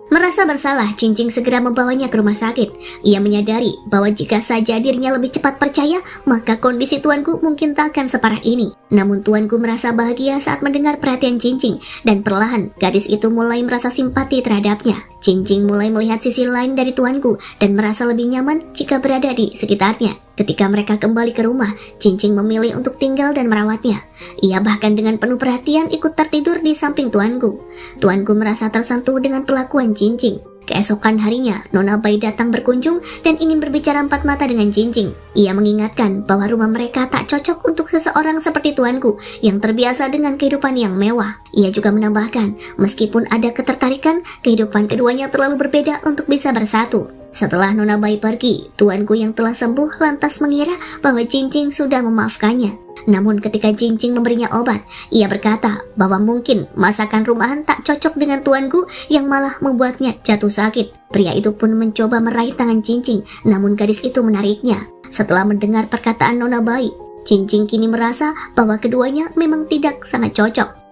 Merasa bersalah, Cincing segera membawanya ke rumah sakit. Ia menyadari bahwa jika saja dirinya lebih cepat percaya, maka kondisi tuanku mungkin tak akan separah ini. Namun tuanku merasa bahagia saat mendengar perhatian Cincing, dan perlahan gadis itu mulai merasa simpati terhadapnya. Cincing mulai melihat sisi lain dari tuanku dan merasa lebih nyaman jika berada di sekitarnya. Ketika mereka kembali ke rumah, Cincing memilih untuk tinggal dan merawatnya. Ia bahkan dengan penuh perhatian ikut tertidur di samping tuanku. Tuanku merasa tersentuh dengan perlakuan Cincing. Keesokan harinya, Nona Bai datang berkunjung dan ingin berbicara empat mata dengan Jinjing. Ia mengingatkan bahwa rumah mereka tak cocok untuk seseorang seperti tuanku yang terbiasa dengan kehidupan yang mewah. Ia juga menambahkan, meskipun ada ketertarikan, kehidupan keduanya terlalu berbeda untuk bisa bersatu. Setelah Nona Bai pergi, tuanku yang telah sembuh lantas mengira bahwa Jinjing sudah memaafkannya. Namun ketika Jinjing memberinya obat, ia berkata bahwa mungkin masakan rumahan tak cocok dengan tuanku yang malah membuatnya jatuh sakit. Pria itu pun mencoba meraih tangan Jinjing, namun gadis itu menariknya. Setelah mendengar perkataan Nona Bai, Jinjing kini merasa bahwa keduanya memang tidak sangat cocok.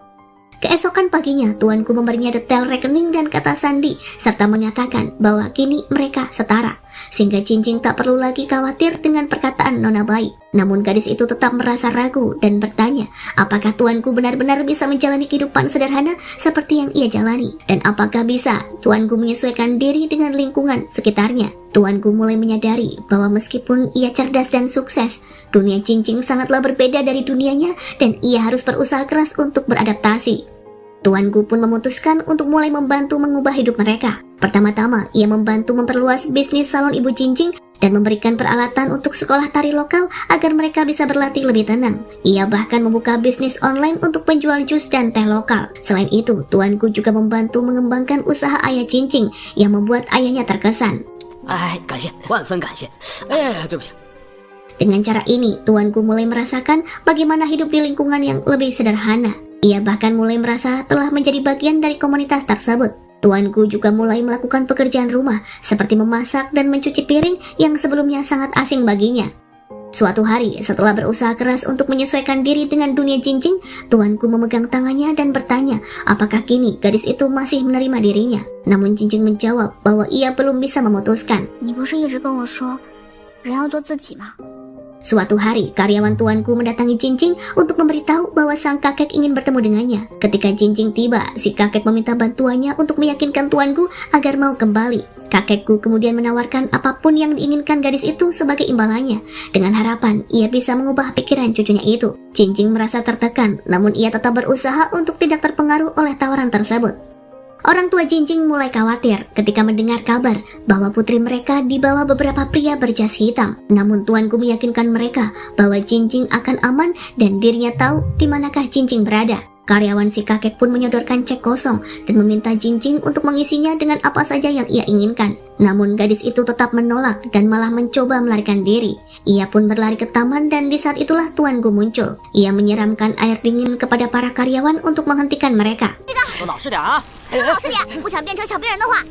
Keesokan paginya, tuanku memberinya detail rekening dan kata sandi, serta menyatakan bahwa kini mereka setara, sehingga Jinjing tak perlu lagi khawatir dengan perkataan Nona Bai. Namun gadis itu tetap merasa ragu dan bertanya, apakah tuanku benar-benar bisa menjalani kehidupan sederhana seperti yang ia jalani, dan apakah bisa tuanku menyesuaikan diri dengan lingkungan sekitarnya. Tuanku mulai menyadari bahwa meskipun ia cerdas dan sukses, dunia Jinjing sangatlah berbeda dari dunianya dan ia harus berusaha keras untuk beradaptasi. Tuanku pun memutuskan untuk mulai membantu mengubah hidup mereka. Pertama-tama, ia membantu memperluas bisnis salon Ibu Jinjing dan memberikan peralatan untuk sekolah tari lokal agar mereka bisa berlatih lebih tenang. Ia bahkan membuka bisnis online untuk penjual jus dan teh lokal. Selain itu, tuanku juga membantu mengembangkan usaha ayah Jinjing yang membuat ayahnya terkesan.
哎，感谢，万分感谢。哎，对不起。
Dengan cara ini, tuanku mulai merasakan bagaimana hidup di lingkungan yang lebih sederhana. Ia bahkan mulai merasa telah menjadi bagian dari komunitas tersebut. Tuanku juga mulai melakukan pekerjaan rumah seperti memasak dan mencuci piring yang sebelumnya sangat asing baginya. Suatu hari, setelah berusaha keras untuk menyesuaikan diri dengan dunia Jinjing, tuanku memegang tangannya dan bertanya apakah kini gadis itu masih menerima dirinya. Namun Jinjing menjawab bahwa ia belum bisa memutuskan.
你不是一直跟我说，人要做自己吗？
Suatu hari, karyawan tuanku mendatangi Jinjing untuk memberitahu bahwa sang kakek ingin bertemu dengannya. Ketika Jinjing tiba, si kakek meminta bantuannya untuk meyakinkan tuanku agar mau kembali. Kakekku kemudian menawarkan apapun yang diinginkan gadis itu sebagai imbalannya, dengan harapan ia bisa mengubah pikiran cucunya itu. Jinjing merasa tertekan, namun ia tetap berusaha untuk tidak terpengaruh oleh tawaran tersebut. Orang tua Jinjing mulai khawatir ketika mendengar kabar bahwa putri mereka dibawa beberapa pria berjas hitam. Namun tuanku meyakinkan mereka bahwa Jinjing akan aman dan dirinya tahu di manakah Jinjing berada. Karyawan si kakek pun menyodorkan cek kosong dan meminta Jinjing untuk mengisinya dengan apa saja yang ia inginkan. Namun gadis itu tetap menolak dan malah mencoba melarikan diri. Ia pun berlari ke taman dan di saat itulah tuanku muncul. Ia menyiramkan air dingin kepada para karyawan untuk menghentikan mereka.
都老实点啊！
老实点，不想变成小病人的话。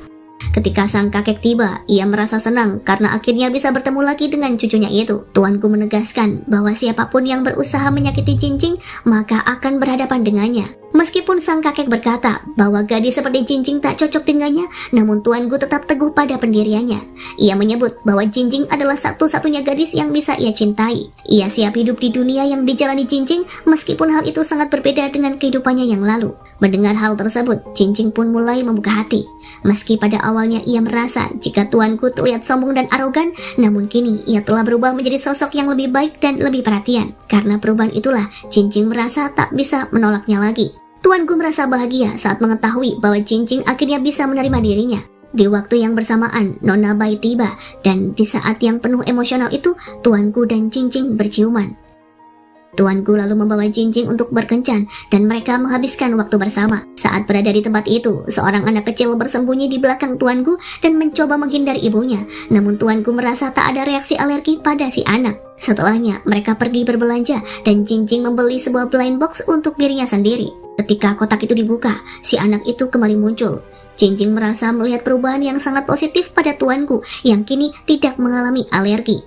Ketika sang kakek tiba, ia merasa senang karena akhirnya bisa bertemu lagi dengan cucunya itu. Tuanku menegaskan bahwa siapapun yang berusaha menyakiti Jinjing maka akan berhadapan dengannya. Meskipun sang kakek berkata bahwa gadis seperti Jinjing tak cocok dengannya, namun tuanku tetap teguh pada pendiriannya. Ia menyebut bahwa Jinjing adalah satu-satunya gadis yang bisa ia cintai. Ia siap hidup di dunia yang dijalani Jinjing meskipun hal itu sangat berbeda dengan kehidupannya yang lalu. Mendengar hal tersebut, Jinjing pun mulai membuka hati. Meski pada awalnya ia merasa jika tuanku terlihat sombong dan arogan, namun kini ia telah berubah menjadi sosok yang lebih baik dan lebih perhatian. Karena perubahan itulah, Jinjing merasa tak bisa menolaknya lagi. Tuanku merasa bahagia saat mengetahui bahwa Jinjing akhirnya bisa menerima dirinya. Di waktu yang bersamaan, Nona Bai tiba dan di saat yang penuh emosional itu, tuanku dan Jinjing berciuman. Tuanku lalu membawa Jinjing untuk berkencan dan mereka menghabiskan waktu bersama. Saat berada di tempat itu, seorang anak kecil bersembunyi di belakang tuanku dan mencoba menghindari ibunya. Namun tuanku merasa tak ada reaksi alergi pada si anak. Setelahnya, mereka pergi berbelanja dan Jinjing membeli sebuah blind box untuk dirinya sendiri. Ketika kotak itu dibuka, si anak itu kembali muncul. Jinjing merasa melihat perubahan yang sangat positif pada tuanku yang kini tidak mengalami alergi.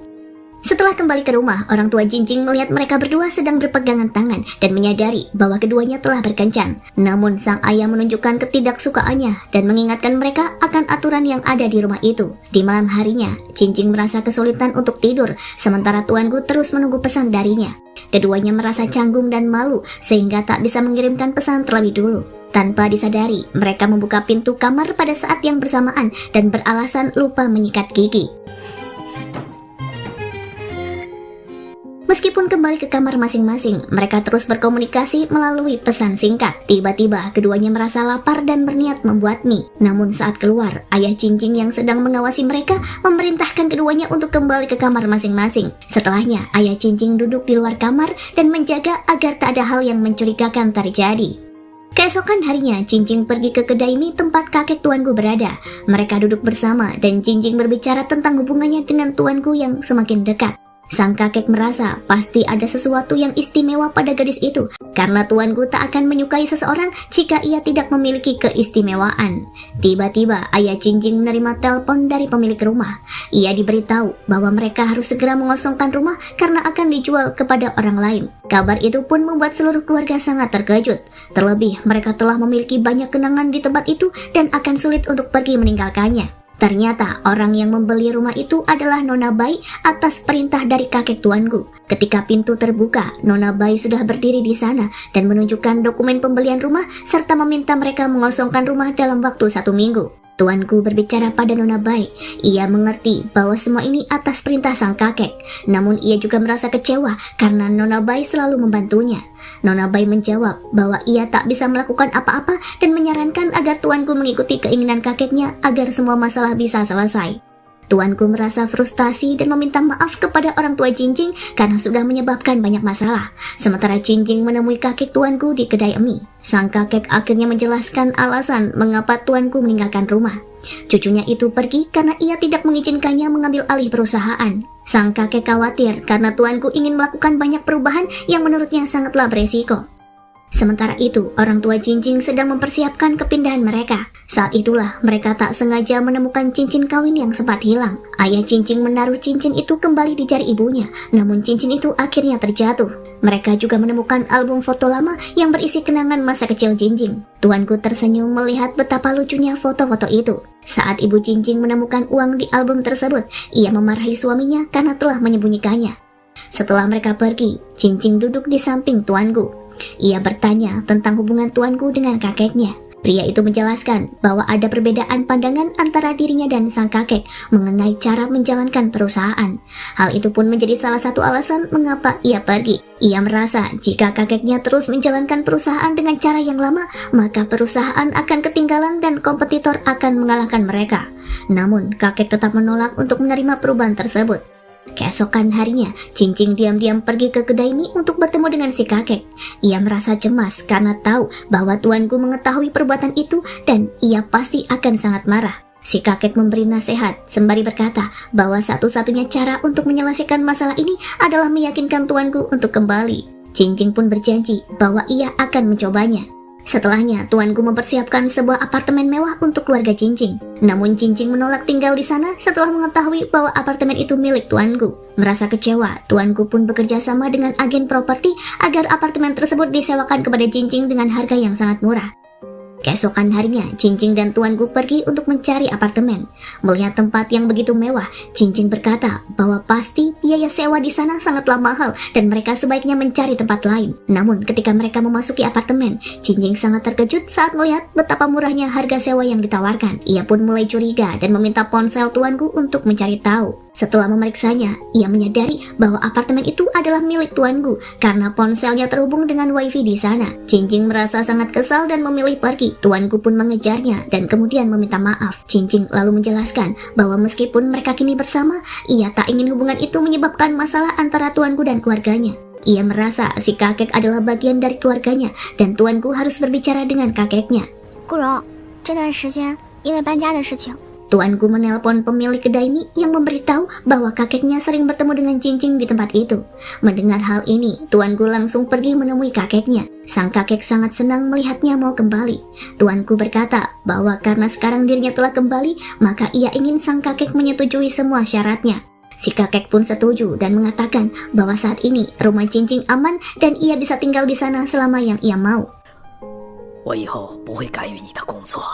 Setelah kembali ke rumah, orang tua Jinjing melihat mereka berdua sedang berpegangan tangan dan menyadari bahwa keduanya telah berkencan. Namun sang ayah menunjukkan ketidaksukaannya dan mengingatkan mereka akan aturan yang ada di rumah itu. Di malam harinya, Jinjing merasa kesulitan untuk tidur, sementara tuanku terus menunggu pesan darinya. Keduanya merasa canggung dan malu sehingga tak bisa mengirimkan pesan terlebih dulu. Tanpa disadari, mereka membuka pintu kamar pada saat yang bersamaan dan beralasan lupa menyikat gigi. Meskipun kembali ke kamar masing-masing, mereka terus berkomunikasi melalui pesan singkat. Tiba-tiba keduanya merasa lapar dan berniat membuat mie. Namun saat keluar, ayah Cincing yang sedang mengawasi mereka memerintahkan keduanya untuk kembali ke kamar masing-masing. Setelahnya, ayah Cincing duduk di luar kamar dan menjaga agar tak ada hal yang mencurigakan terjadi. Keesokan harinya, Cincing pergi ke kedai mie tempat kakek tuanku berada. Mereka duduk bersama dan Cincing berbicara tentang hubungannya dengan tuanku yang semakin dekat. Sang kakek merasa pasti ada sesuatu yang istimewa pada gadis itu, karena tuanku tak akan menyukai seseorang jika ia tidak memiliki keistimewaan. Tiba-tiba ayah Cincing menerima telepon dari pemilik rumah. Ia diberitahu bahwa mereka harus segera mengosongkan rumah karena akan dijual kepada orang lain. Kabar itu pun membuat seluruh keluarga sangat terkejut. Terlebih mereka telah memiliki banyak kenangan di tempat itu dan akan sulit untuk pergi meninggalkannya. Ternyata orang yang membeli rumah itu adalah Nona Bai atas perintah dari kakek tuanku. Ketika pintu terbuka, Nona Bai sudah berdiri di sana dan menunjukkan dokumen pembelian rumah serta meminta mereka mengosongkan rumah dalam waktu 1 minggu. Tuanku berbicara pada Nona Bai. Ia mengerti bahwa semua ini atas perintah sang kakek. Namun ia juga merasa kecewa karena Nona Bai selalu membantunya. Nona Bai menjawab bahwa ia tak bisa melakukan apa-apa dan menyarankan agar tuanku mengikuti keinginan kakeknya agar semua masalah bisa selesai. Tuanku merasa frustasi dan meminta maaf kepada orang tua Cincing karena sudah menyebabkan banyak masalah. Sementara Cincing menemui kakek tuanku di kedai mie. Sang kakek akhirnya menjelaskan alasan mengapa tuanku meninggalkan rumah. Cucunya itu pergi karena ia tidak mengizinkannya mengambil alih perusahaan. Sang kakek khawatir karena tuanku ingin melakukan banyak perubahan yang menurutnya sangatlah beresiko. Sementara itu, orang tua Cincing sedang mempersiapkan kepindahan mereka. Saat itulah mereka tak sengaja menemukan cincin kawin yang sempat hilang. Ayah Cincing menaruh cincin itu kembali di jari ibunya, namun cincin itu akhirnya terjatuh. Mereka juga menemukan album foto lama yang berisi kenangan masa kecil Cincing. Tuanku tersenyum melihat betapa lucunya foto-foto itu. Saat ibu Cincing menemukan uang di album tersebut, ia memarahi suaminya karena telah menyembunyikannya. Setelah mereka pergi, Cincing duduk di samping tuanku. Ia bertanya tentang hubungan tuanku dengan kakeknya. Pria itu menjelaskan bahwa ada perbedaan pandangan antara dirinya dan sang kakek mengenai cara menjalankan perusahaan. Hal itu pun menjadi salah satu alasan mengapa ia pergi. Ia merasa jika kakeknya terus menjalankan perusahaan dengan cara yang lama, maka perusahaan akan ketinggalan dan kompetitor akan mengalahkan mereka. Namun, kakek tetap menolak untuk menerima perubahan tersebut. Keesokan harinya, Cincing diam-diam pergi ke kedai mie untuk bertemu dengan si kakek. Ia merasa cemas karena tahu bahwa tuanku mengetahui perbuatan itu dan ia pasti akan sangat marah. Si kakek memberi nasihat sembari berkata bahwa satu-satunya cara untuk menyelesaikan masalah ini adalah meyakinkan tuanku untuk kembali. Cincing pun berjanji bahwa ia akan mencobanya. Setelahnya, tuanku mempersiapkan sebuah apartemen mewah untuk keluarga Cincing. Namun Cincing menolak tinggal di sana setelah mengetahui bahwa apartemen itu milik tuanku. Merasa kecewa, tuanku pun bekerja sama dengan agen properti agar apartemen tersebut disewakan kepada Cincing dengan harga yang sangat murah. Keesokan harinya, Cincing dan tuanku pergi untuk mencari apartemen. Melihat tempat yang begitu mewah, Cincing berkata bahwa pasti biaya sewa di sana sangatlah mahal dan mereka sebaiknya mencari tempat lain. Namun ketika mereka memasuki apartemen, Cincing sangat terkejut saat melihat betapa murahnya harga sewa yang ditawarkan. Ia pun mulai curiga dan meminta ponsel tuanku untuk mencari tahu. Setelah memeriksanya, ia menyadari bahwa apartemen itu adalah milik tuanku karena ponselnya terhubung dengan wifi di sana. Cincing merasa sangat kesal dan memilih pergi. Tuanku pun mengejarnya dan kemudian meminta maaf. Cincing lalu menjelaskan bahwa meskipun mereka kini bersama, ia tak ingin hubungan itu menyebabkan masalah antara tuanku dan keluarganya. Ia merasa si kakek adalah bagian dari keluarganya dan tuanku harus berbicara dengan kakeknya.
顾荣，这段时间因为搬家的事情，
Tuanku menelpon pemilik kedai mie yang memberitahu bahwa kakeknya sering bertemu dengan Cincing di tempat itu. Mendengar hal ini, tuanku langsung pergi menemui kakeknya. Sang kakek sangat senang melihatnya mau kembali. Tuanku berkata bahwa karena sekarang dirinya telah kembali, maka ia ingin sang kakek menyetujui semua syaratnya. Si kakek pun setuju dan mengatakan bahwa saat ini rumah Cincing aman dan ia bisa tinggal di sana selama yang ia mau.
我以后不会干预你的工作。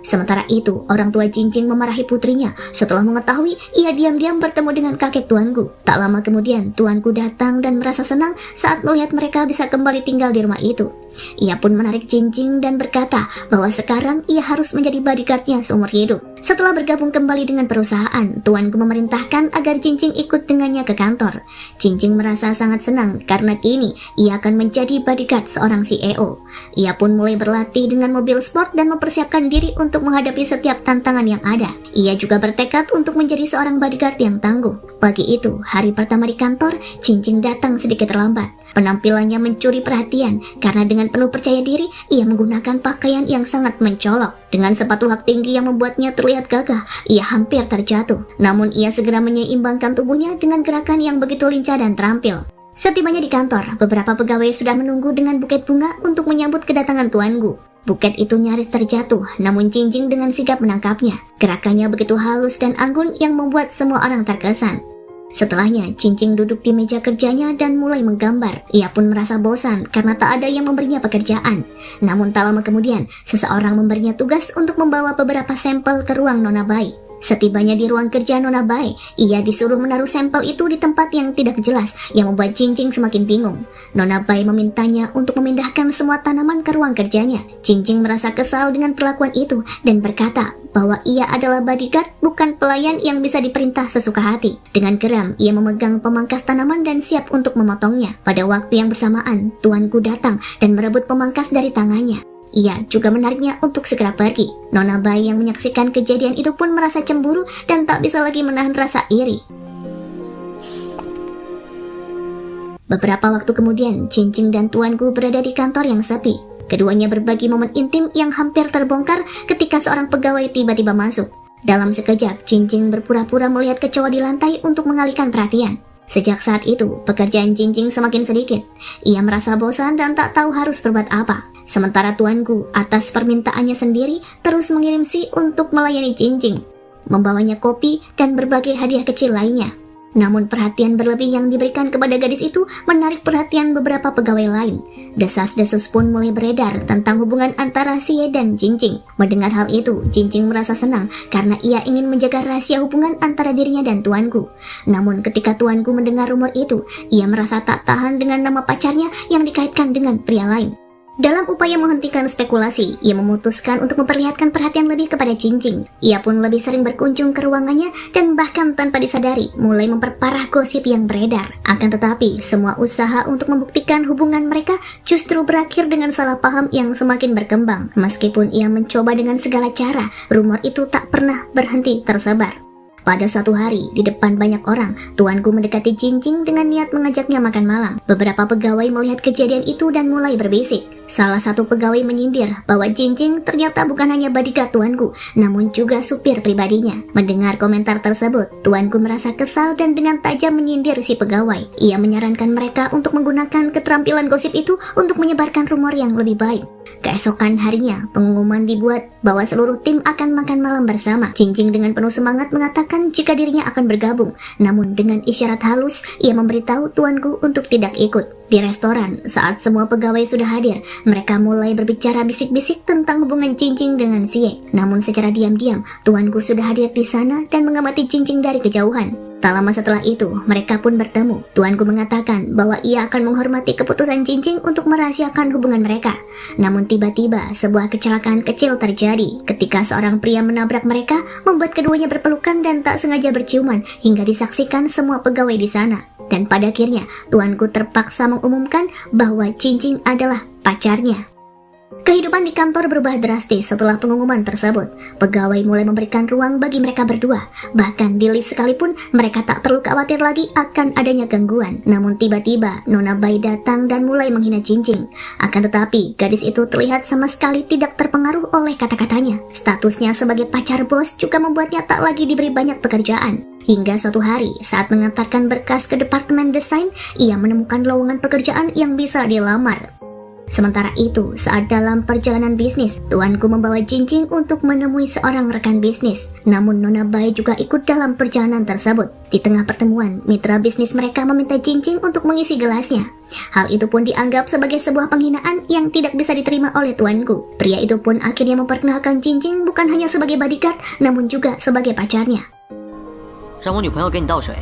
Sementara itu, orang tua Cincing memarahi putrinya. Setelah mengetahui, ia diam-diam bertemu dengan kakek tuanku. Tak lama kemudian, tuanku datang dan merasa senang saat melihat mereka bisa kembali tinggal di rumah itu. Ia pun menarik Cincing dan berkata bahwa sekarang ia harus menjadi bodyguardnya seumur hidup. Setelah bergabung kembali dengan perusahaan, tuanku memerintahkan agar Jingjing ikut dengannya ke kantor. Jingjing merasa sangat senang karena kini ia akan menjadi bodyguard seorang CEO. Ia pun mulai berlatih dengan mobil sport dan mempersiapkan diri untuk menghadapi setiap tantangan yang ada. Ia juga bertekad untuk menjadi seorang bodyguard yang tangguh. Pagi itu, hari pertama di kantor, Jingjing datang sedikit terlambat. Penampilannya mencuri perhatian karena dengan penuh percaya diri, ia menggunakan pakaian yang sangat mencolok. Dengan sepatu hak tinggi yang membuatnya terlihat gagah, ia hampir terjatuh. Namun ia segera menyeimbangkan tubuhnya dengan gerakan yang begitu lincah dan terampil. Setibanya di kantor, beberapa pegawai sudah menunggu dengan buket bunga untuk menyambut kedatangan tuanku. Buket itu nyaris terjatuh, namun Jingjing dengan sigap menangkapnya. Gerakannya begitu halus dan anggun yang membuat semua orang terkesan. Setelahnya, Jingjing duduk di meja kerjanya dan mulai menggambar. Ia pun merasa bosan karena tak ada yang memberinya pekerjaan. Namun tak lama kemudian, seseorang memberinya tugas untuk membawa beberapa sampel ke ruang Nona Bai. Setibanya di ruang kerja Nona Bai, ia disuruh menaruh sampel itu di tempat yang tidak jelas yang membuat Jingjing semakin bingung. Nona Bai memintanya untuk memindahkan semua tanaman ke ruang kerjanya. Jingjing merasa kesal dengan perlakuan itu dan berkata bahwa ia adalah bodyguard, bukan pelayan yang bisa diperintah sesuka hati. Dengan geram, ia memegang pemangkas tanaman dan siap untuk memotongnya. Pada waktu yang bersamaan, tuanku datang dan merebut pemangkas dari tangannya. Ia juga menariknya untuk segera pergi. Nona Bai yang menyaksikan kejadian itu pun merasa cemburu dan tak bisa lagi menahan rasa iri. Beberapa waktu kemudian, Jingjing dan tuanku berada di kantor yang sepi. Keduanya berbagi momen intim yang hampir terbongkar ketika seorang pegawai tiba-tiba masuk. Dalam sekejap, Jingjing berpura-pura melihat kecoa di lantai untuk mengalihkan perhatian. Sejak saat itu, pekerjaan Jingjing semakin sedikit. Ia merasa bosan dan tak tahu harus berbuat apa. Sementara tuanku, atas permintaannya sendiri, terus mengirim untuk melayani Jingjing, membawanya kopi dan berbagai hadiah kecil lainnya. Namun perhatian berlebih yang diberikan kepada gadis itu menarik perhatian beberapa pegawai lain. Desas-desus pun mulai beredar tentang hubungan antara Xie dan Jingjing. Mendengar hal itu, Jingjing merasa senang karena ia ingin menjaga rahasia hubungan antara dirinya dan tuanku. Namun ketika tuanku mendengar rumor itu, ia merasa tak tahan dengan nama pacarnya yang dikaitkan dengan pria lain. Dalam upaya menghentikan spekulasi, ia memutuskan untuk memperlihatkan perhatian lebih kepada Jingjing. Ia pun lebih sering berkunjung ke ruangannya dan bahkan tanpa disadari mulai memperparah gosip yang beredar. Akan tetapi, semua usaha untuk membuktikan hubungan mereka justru berakhir dengan salah paham yang semakin berkembang. Meskipun ia mencoba dengan segala cara, rumor itu tak pernah berhenti tersebar. Pada suatu hari, di depan banyak orang, tuanku mendekati Jingjing dengan niat mengajaknya makan malam. Beberapa pegawai melihat kejadian itu dan mulai berbisik. Salah satu pegawai menyindir bahwa Jingjing ternyata bukan hanya bodyguard tuanku, namun juga supir pribadinya. Mendengar komentar tersebut, tuanku merasa kesal dan dengan tajam menyindir si pegawai. Ia menyarankan mereka untuk menggunakan keterampilan gosip itu untuk menyebarkan rumor yang lebih baik. Keesokan harinya, pengumuman dibuat bahwa seluruh tim akan makan malam bersama. Jingjing dengan penuh semangat mengatakan jika dirinya akan bergabung, namun dengan isyarat halus, ia memberitahu tuanku untuk tidak ikut. Di restoran, saat semua pegawai sudah hadir, mereka mulai berbicara bisik-bisik tentang hubungan Jingjing dengan Xie. Namun secara diam-diam, tuanku sudah hadir di sana dan mengamati Jingjing dari kejauhan. Tak lama setelah itu, mereka pun bertemu. Tuanku mengatakan bahwa ia akan menghormati keputusan Jingjing untuk merahasiakan hubungan mereka. Namun tiba-tiba, sebuah kecelakaan kecil terjadi ketika seorang pria menabrak mereka, membuat keduanya berpelukan dan tak sengaja berciuman hingga disaksikan semua pegawai di sana. Dan pada akhirnya, tuanku terpaksa mengumumkan bahwa Jingjing adalah pacarnya. Kehidupan di kantor berubah drastis setelah pengumuman tersebut. Pegawai mulai memberikan ruang bagi mereka berdua. Bahkan di lift sekalipun, mereka tak perlu khawatir lagi akan adanya gangguan. Namun tiba-tiba, Nona Bai datang dan mulai menghina Jingjing. Akan tetapi, gadis itu terlihat sama sekali tidak terpengaruh oleh kata-katanya. Statusnya sebagai pacar bos juga membuatnya tak lagi diberi banyak pekerjaan. Hingga suatu hari, saat mengantarkan berkas ke departemen desain, ia menemukan lowongan pekerjaan yang bisa dilamar. Sementara itu, saat dalam perjalanan bisnis, tuanku membawa Jingjing untuk menemui seorang rekan bisnis. Namun Nona Bai juga ikut dalam perjalanan tersebut. Di tengah pertemuan, mitra bisnis mereka meminta Jingjing untuk mengisi gelasnya. Hal itu pun dianggap sebagai sebuah penghinaan yang tidak bisa diterima oleh tuanku. Pria itu pun akhirnya memperkenalkan Jingjing bukan hanya sebagai bodyguard, namun juga sebagai pacarnya.
让我女朋友给你倒水。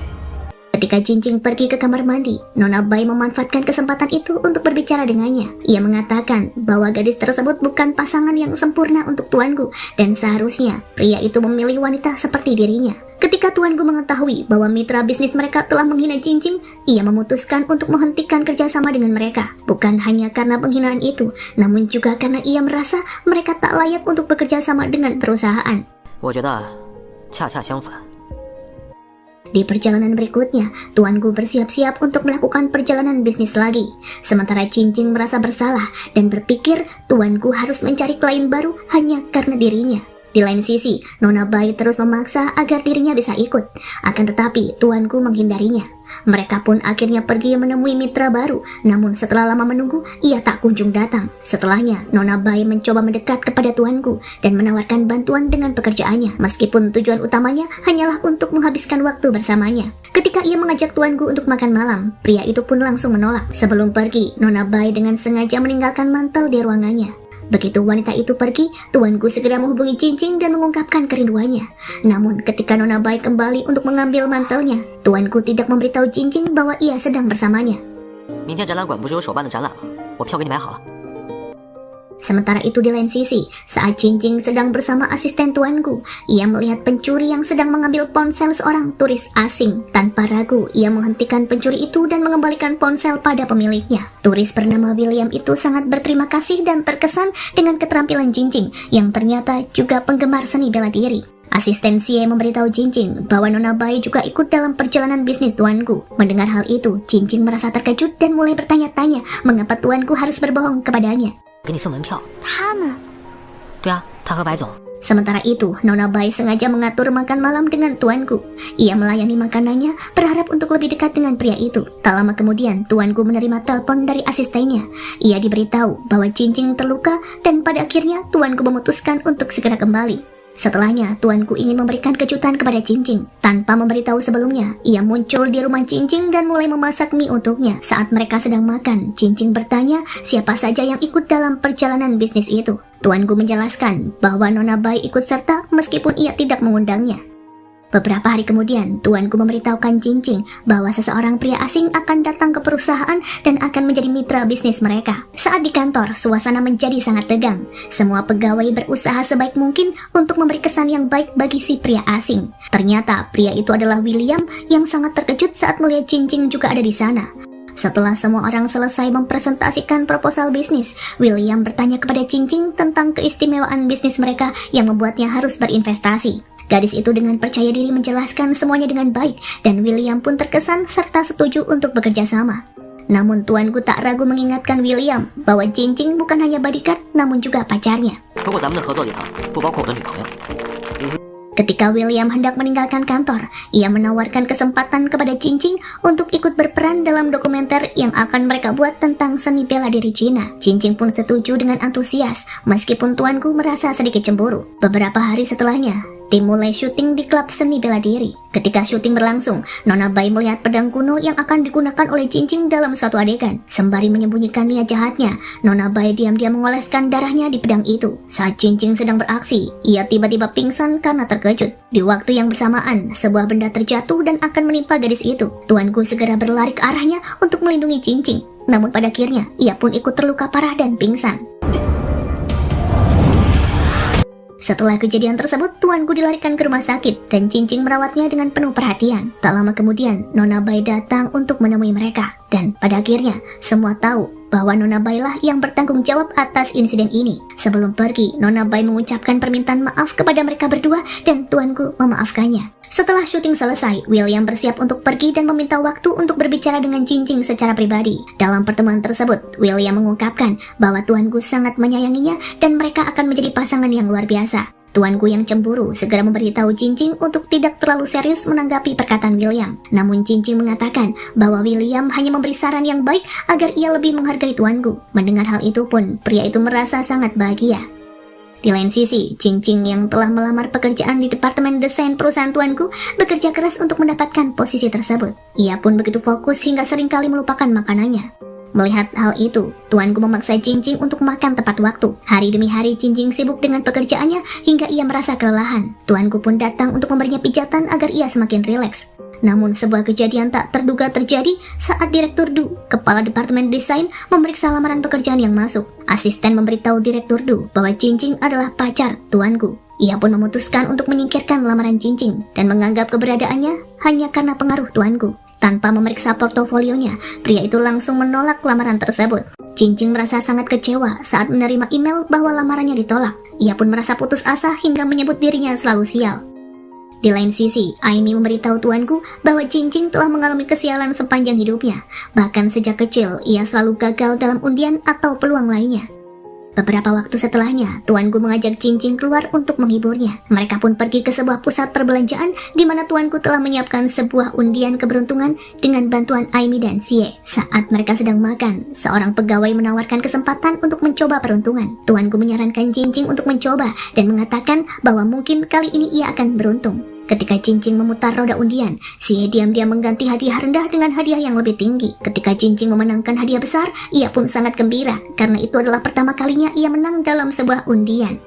Ketika Jinjing pergi ke kamar mandi, Nona Bai memanfaatkan kesempatan itu untuk berbicara dengannya. Ia mengatakan bahwa gadis tersebut bukan pasangan yang sempurna untuk tuanku dan seharusnya pria itu memilih wanita seperti dirinya. Ketika tuanku mengetahui bahwa mitra bisnis mereka telah menghina Jinjing, ia memutuskan untuk menghentikan kerjasama dengan mereka. Bukan hanya karena penghinaan itu, namun juga karena ia merasa mereka tak layak untuk bekerja sama dengan perusahaan.
我觉得恰恰相反。
Di perjalanan berikutnya, tuanku bersiap-siap untuk melakukan perjalanan bisnis lagi. Sementara Jinjing merasa bersalah dan berpikir tuanku harus mencari klien baru hanya karena dirinya. Di lain sisi, Nona Bai terus memaksa agar dirinya bisa ikut. Akan tetapi, tuanku menghindarinya. Mereka pun akhirnya pergi menemui mitra baru, namun setelah lama menunggu, ia tak kunjung datang. Setelahnya, Nona Bai mencoba mendekat kepada tuanku dan menawarkan bantuan dengan pekerjaannya, meskipun tujuan utamanya hanyalah untuk menghabiskan waktu bersamanya. Ketika ia mengajak tuanku untuk makan malam, pria itu pun langsung menolak. Sebelum pergi, Nona Bai dengan sengaja meninggalkan mantel di ruangannya. Begitu wanita itu pergi, tuanku segera menghubungi Jinjing dan mengungkapkan kerinduannya. Namun ketika Nona Bai kembali untuk mengambil mantelnya, tuanku tidak memberitahu Jinjing bahwa ia sedang bersamanya.
明天展览馆不是有手办的展览吗？我票给你买好了。
Sementara itu di lain sisi, saat Jinjing sedang bersama asisten tuanku, ia melihat pencuri yang sedang mengambil ponsel seorang turis asing. Tanpa ragu, ia menghentikan pencuri itu dan mengembalikan ponsel pada pemiliknya. Turis bernama William itu sangat berterima kasih dan terkesan dengan keterampilan Jinjing, yang ternyata juga penggemar seni bela diri. Asisten Xie memberitahu Jinjing bahwa Nona Bai juga ikut dalam perjalanan bisnis tuanku. Mendengar hal itu, Jinjing merasa terkejut dan mulai bertanya-tanya mengapa tuanku harus berbohong kepadanya.
给你送门票。
他们
对啊，他和白总。
Sementara itu, Nona Bai sengaja mengatur makan malam dengan tuanku. Ia melayani makanannya, berharap untuk lebih dekat dengan pria itu. Tak lama kemudian, tuanku menerima telepon dari asistennya. Ia diberitahu bahwa Jinjing terluka dan pada akhirnya tuanku memutuskan untuk segera kembali. Setelahnya, tuanku ingin memberikan kejutan kepada Jinjing. Tanpa memberitahu sebelumnya, ia muncul di rumah Jinjing dan mulai memasak mie untuknya. Saat mereka sedang makan, Jinjing bertanya siapa saja yang ikut dalam perjalanan bisnis itu. Tuanku menjelaskan bahwa Nona Bai ikut serta meskipun ia tidak mengundangnya. Beberapa hari kemudian, tuanku memberitahukan Jinjing bahwa seseorang pria asing akan datang ke perusahaan dan akan menjadi mitra bisnis mereka. Saat di kantor, suasana menjadi sangat tegang. Semua pegawai berusaha sebaik mungkin untuk memberi kesan yang baik bagi si pria asing. Ternyata, pria itu adalah William yang sangat terkejut saat melihat Jinjing juga ada di sana. Setelah semua orang selesai mempresentasikan proposal bisnis, William bertanya kepada Jinjing tentang keistimewaan bisnis mereka yang membuatnya harus berinvestasi. Gadis itu dengan percaya diri menjelaskan semuanya dengan baik dan William pun terkesan serta setuju untuk bekerja sama. Namun tuanku tak ragu mengingatkan William bahwa Jinjing bukan hanya bodyguard namun juga pacarnya.
不过咱们的合作礼堂不包括我的女朋友。
Ketika William hendak meninggalkan kantor, ia menawarkan kesempatan kepada Jinjing untuk ikut berperan dalam dokumenter yang akan mereka buat tentang seni bela diri Cina. Jinjing pun setuju dengan antusias, meskipun tuanku merasa sedikit cemburu. Beberapa hari setelahnya, tim mulai syuting di klub seni bela diri. Ketika syuting berlangsung, Nona Bai melihat pedang kuno yang akan digunakan oleh Jinjing dalam suatu adegan. Sembari menyembunyikan niat jahatnya, Nona Bai diam-diam mengoleskan darahnya di pedang itu. Saat Jinjing sedang beraksi, ia tiba-tiba pingsan karena terkejut. Di waktu yang bersamaan, sebuah benda terjatuh dan akan menimpa gadis itu. Tuanku segera berlari ke arahnya untuk melindungi Jinjing. Namun pada akhirnya, ia pun ikut terluka parah dan pingsan. Setelah kejadian tersebut, tuanku dilarikan ke rumah sakit dan Jinjing merawatnya dengan penuh perhatian. Tak lama kemudian, Nona Bai datang untuk menemui mereka. Dan pada akhirnya, semua tahu bahwa Nona Bai lah yang bertanggung jawab atas insiden ini. Sebelum pergi, Nona Bai mengucapkan permintaan maaf kepada mereka berdua dan tuanku memaafkannya. Setelah syuting selesai, William bersiap untuk pergi dan meminta waktu untuk berbicara dengan Jinjing secara pribadi. Dalam pertemuan tersebut, William mengungkapkan bahwa tuanku sangat menyayanginya dan mereka akan menjadi pasangan yang luar biasa. Tuanku yang cemburu segera memberitahu Jinjing untuk tidak terlalu serius menanggapi perkataan William. Namun Jinjing mengatakan bahwa William hanya memberi saran yang baik agar ia lebih menghargai tuanku. Mendengar hal itu pun, pria itu merasa sangat bahagia. Di lain sisi, Jinjing yang telah melamar pekerjaan di departemen desain perusahaan tuanku bekerja keras untuk mendapatkan posisi tersebut. Ia pun begitu fokus hingga seringkali melupakan makanannya. Melihat hal itu, tuanku memaksa Jinjing untuk makan tepat waktu. Hari demi hari Jinjing sibuk dengan pekerjaannya hingga ia merasa kelelahan. Tuanku pun datang untuk memberinya pijatan agar ia semakin rileks. Namun sebuah kejadian tak terduga terjadi saat Direktur Du, kepala Departemen Desain, memeriksa lamaran pekerjaan yang masuk. Asisten memberitahu Direktur Du bahwa Cincing adalah pacar Tuan Gu. Ia pun memutuskan untuk menyingkirkan lamaran Cincing dan menganggap keberadaannya hanya karena pengaruh Tuan Gu. Tanpa memeriksa portofolionya, pria itu langsung menolak lamaran tersebut. Cincing merasa sangat kecewa saat menerima email bahwa lamarannya ditolak. Ia pun merasa putus asa hingga menyebut dirinya selalu sial. Di lain sisi, Aimi memberitahu Tuan Gu bahwa Cincing telah mengalami kesialan sepanjang hidupnya. Bahkan sejak kecil, ia selalu gagal dalam undian atau peluang lainnya. Beberapa waktu setelahnya, Tuan Gu mengajak Cincing keluar untuk menghiburnya. Mereka pun pergi ke sebuah pusat perbelanjaan di mana Tuan Gu telah menyiapkan sebuah undian keberuntungan dengan bantuan Aimi dan Xie. Saat mereka sedang makan, seorang pegawai menawarkan kesempatan untuk mencoba peruntungan. Tuan Gu menyarankan Cincing untuk mencoba dan mengatakan bahwa mungkin kali ini ia akan beruntung. Ketika Cincing memutar roda undian, Xie diam-diam mengganti hadiah rendah dengan hadiah yang lebih tinggi. Ketika Cincing memenangkan hadiah besar, ia pun sangat gembira karena itu adalah pertama kalinya ia menang dalam sebuah undian.